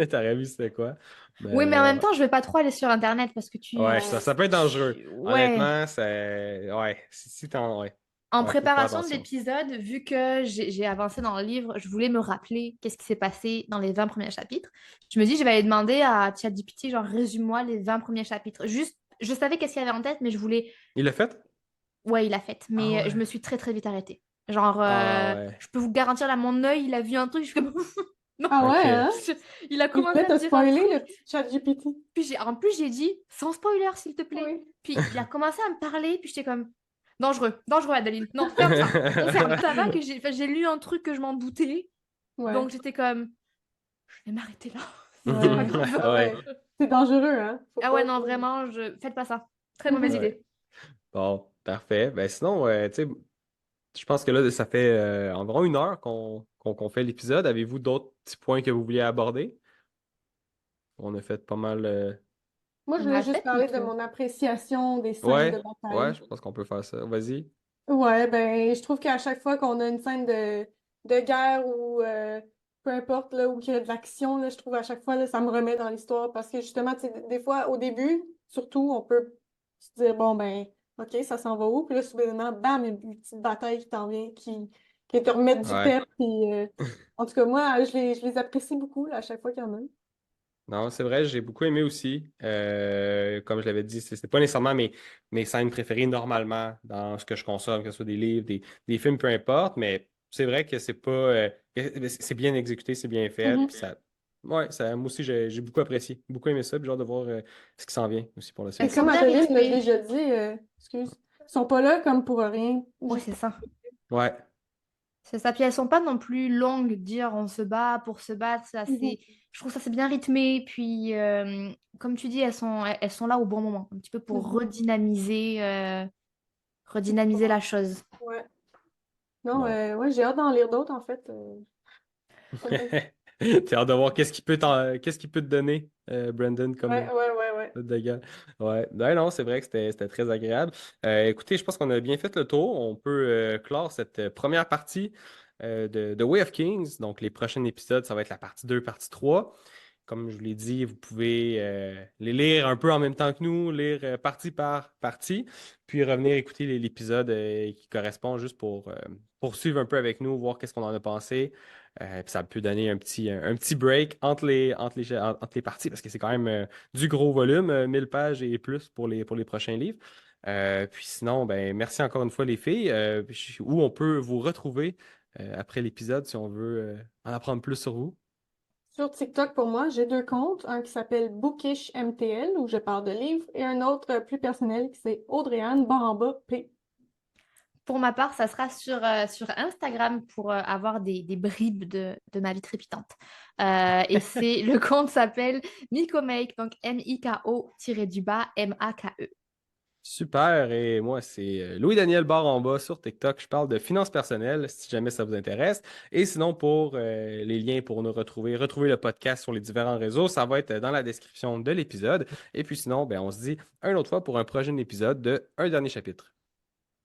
t'aurais vu c'était quoi. Oui, mais en même Ouais. temps, je vais pas trop aller sur Internet parce que Ouais, ça peut être dangereux. Ouais. Honnêtement, c'est. Ouais, si t'en. Ouais. En Ouais, faut faire préparation de attention. l'épisode, vu que j'ai avancé dans le livre, je voulais me rappeler qu'est-ce qui s'est passé dans les 20 premiers chapitres. Je me dis, je vais aller demander à ChatGPT, genre, résume-moi les 20 premiers chapitres. Juste, je savais qu'est-ce qu'il y avait en tête, mais je voulais. Il l'a fait? Ouais, il l'a faite, Ah mais je ouais. me suis très très vite arrêtée. Genre, Ah ouais. je peux vous garantir, là, mon œil, il a vu un truc, je suis comme, non. Ah ouais, Ok. hein? Il a Il commencé voulait à me te dire un spoiler, le truc, petit chat GPT. puis en plus j'ai dit, sans spoiler, s'il te plaît. Oui. Puis il a commencé à me parler, puis j'étais comme, dangereux, dangereux, Adeline. Non, ferme ça, on ferme. Ça va que j'ai lu un truc que je m'en doutais, Ouais. donc j'étais comme, je vais m'arrêter là. C'est pas Ouais. grave. Ah Ouais. ouais. C'est dangereux, hein? Faut Ah ouais, pas. non, vraiment, faites pas ça. Très mauvaise Mhm. Ouais. idée. Bon, parfait. Ben sinon, tu sais, je pense que là, ça fait environ 1 heure qu'on fait l'épisode. Avez-vous d'autres petits points que vous vouliez aborder? On a fait pas mal. Moi, je On voulais a juste fait le parler de tour. mon appréciation des scènes de Ouais, ouais, bataille. je pense qu'on peut faire ça. Vas-y. Ouais, ben, je trouve qu'à chaque fois qu'on a une scène de guerre ou peu importe, là, où il y a de l'action, là, je trouve à chaque fois, là, ça me remet dans l'histoire parce que justement, tu sais, des fois, au début, surtout, on peut se dire, bon, ben, OK, ça s'en va où? Puis là, soudainement, bam, il y a une petite bataille qui t'en vient, qui te remet du Ouais. pep. Puis, en tout cas, moi, je les apprécie beaucoup, là, à chaque fois qu'il y en a. Non, c'est vrai, j'ai beaucoup aimé aussi. Comme je l'avais dit, c'est pas nécessairement mes scènes préférées normalement dans ce que je consomme, que ce soit des livres, des films, peu importe, mais c'est vrai que c'est pas. C'est bien exécuté, c'est bien fait. Mhm. Puis ça. Ouais, moi aussi, j'ai beaucoup apprécié, beaucoup aimé ça, puis j'ai hâte de voir ce qui s'en vient aussi pour la Et Elles suite. sont comme bien Adeline l'a rythmées. déjà dit, excuse, ils sont pas là comme pour rien. Ouais, Juste c'est ça. Ouais. C'est ça. Puis elles sont pas non plus longues, dire on se bat pour se battre. Mhm. Je trouve ça c'est bien rythmé. Puis comme tu dis, elles sont là au bon moment, un petit peu pour Mhm. redynamiser la chose. Ouais. Non, Bon. ouais, j'ai hâte d'en lire d'autres, en fait. T'as hâte de voir qu'est-ce qu'il peut te donner, Brandon, comme Ouais, ouais, ouais, ouais. dégâts. Ouais. Ben non, c'est vrai que c'était très agréable. Écoutez, je pense qu'on a bien fait le tour. On peut clore cette première partie de Way of Kings. Donc, les prochains épisodes, ça va être la partie 2, partie 3. Comme je vous l'ai dit, vous pouvez les lire un peu en même temps que nous, lire partie par partie, puis revenir écouter l'épisode qui correspond juste pour poursuivre un peu avec nous, voir qu'est-ce qu'on en a pensé. Puis ça peut donner un petit break entre les parties, parce que c'est quand même du gros volume, 1000 pages et plus pour les prochains livres. Puis sinon, ben, merci encore une fois les filles. Où on peut vous retrouver après l'épisode si on veut en apprendre plus sur vous. Sur TikTok, pour moi, j'ai 2 comptes. Un qui s'appelle Bookish MTL, où je parle de livres, et un autre plus personnel qui c'est Audrey-Anne Baramba P. Pour ma part, ça sera sur Instagram pour avoir des bribes de ma vie trépidante. Et c'est le compte s'appelle Mikomake, donc Miko-du-bas Make. Super, et moi c'est Louis-Daniel Barre en bas sur TikTok. Je parle de finances personnelles si jamais ça vous intéresse. Et sinon, pour les liens pour nous retrouver le podcast sur les différents réseaux, ça va être dans la description de l'épisode. Et puis sinon, ben, on se dit une autre fois pour un prochain épisode de Un dernier chapitre.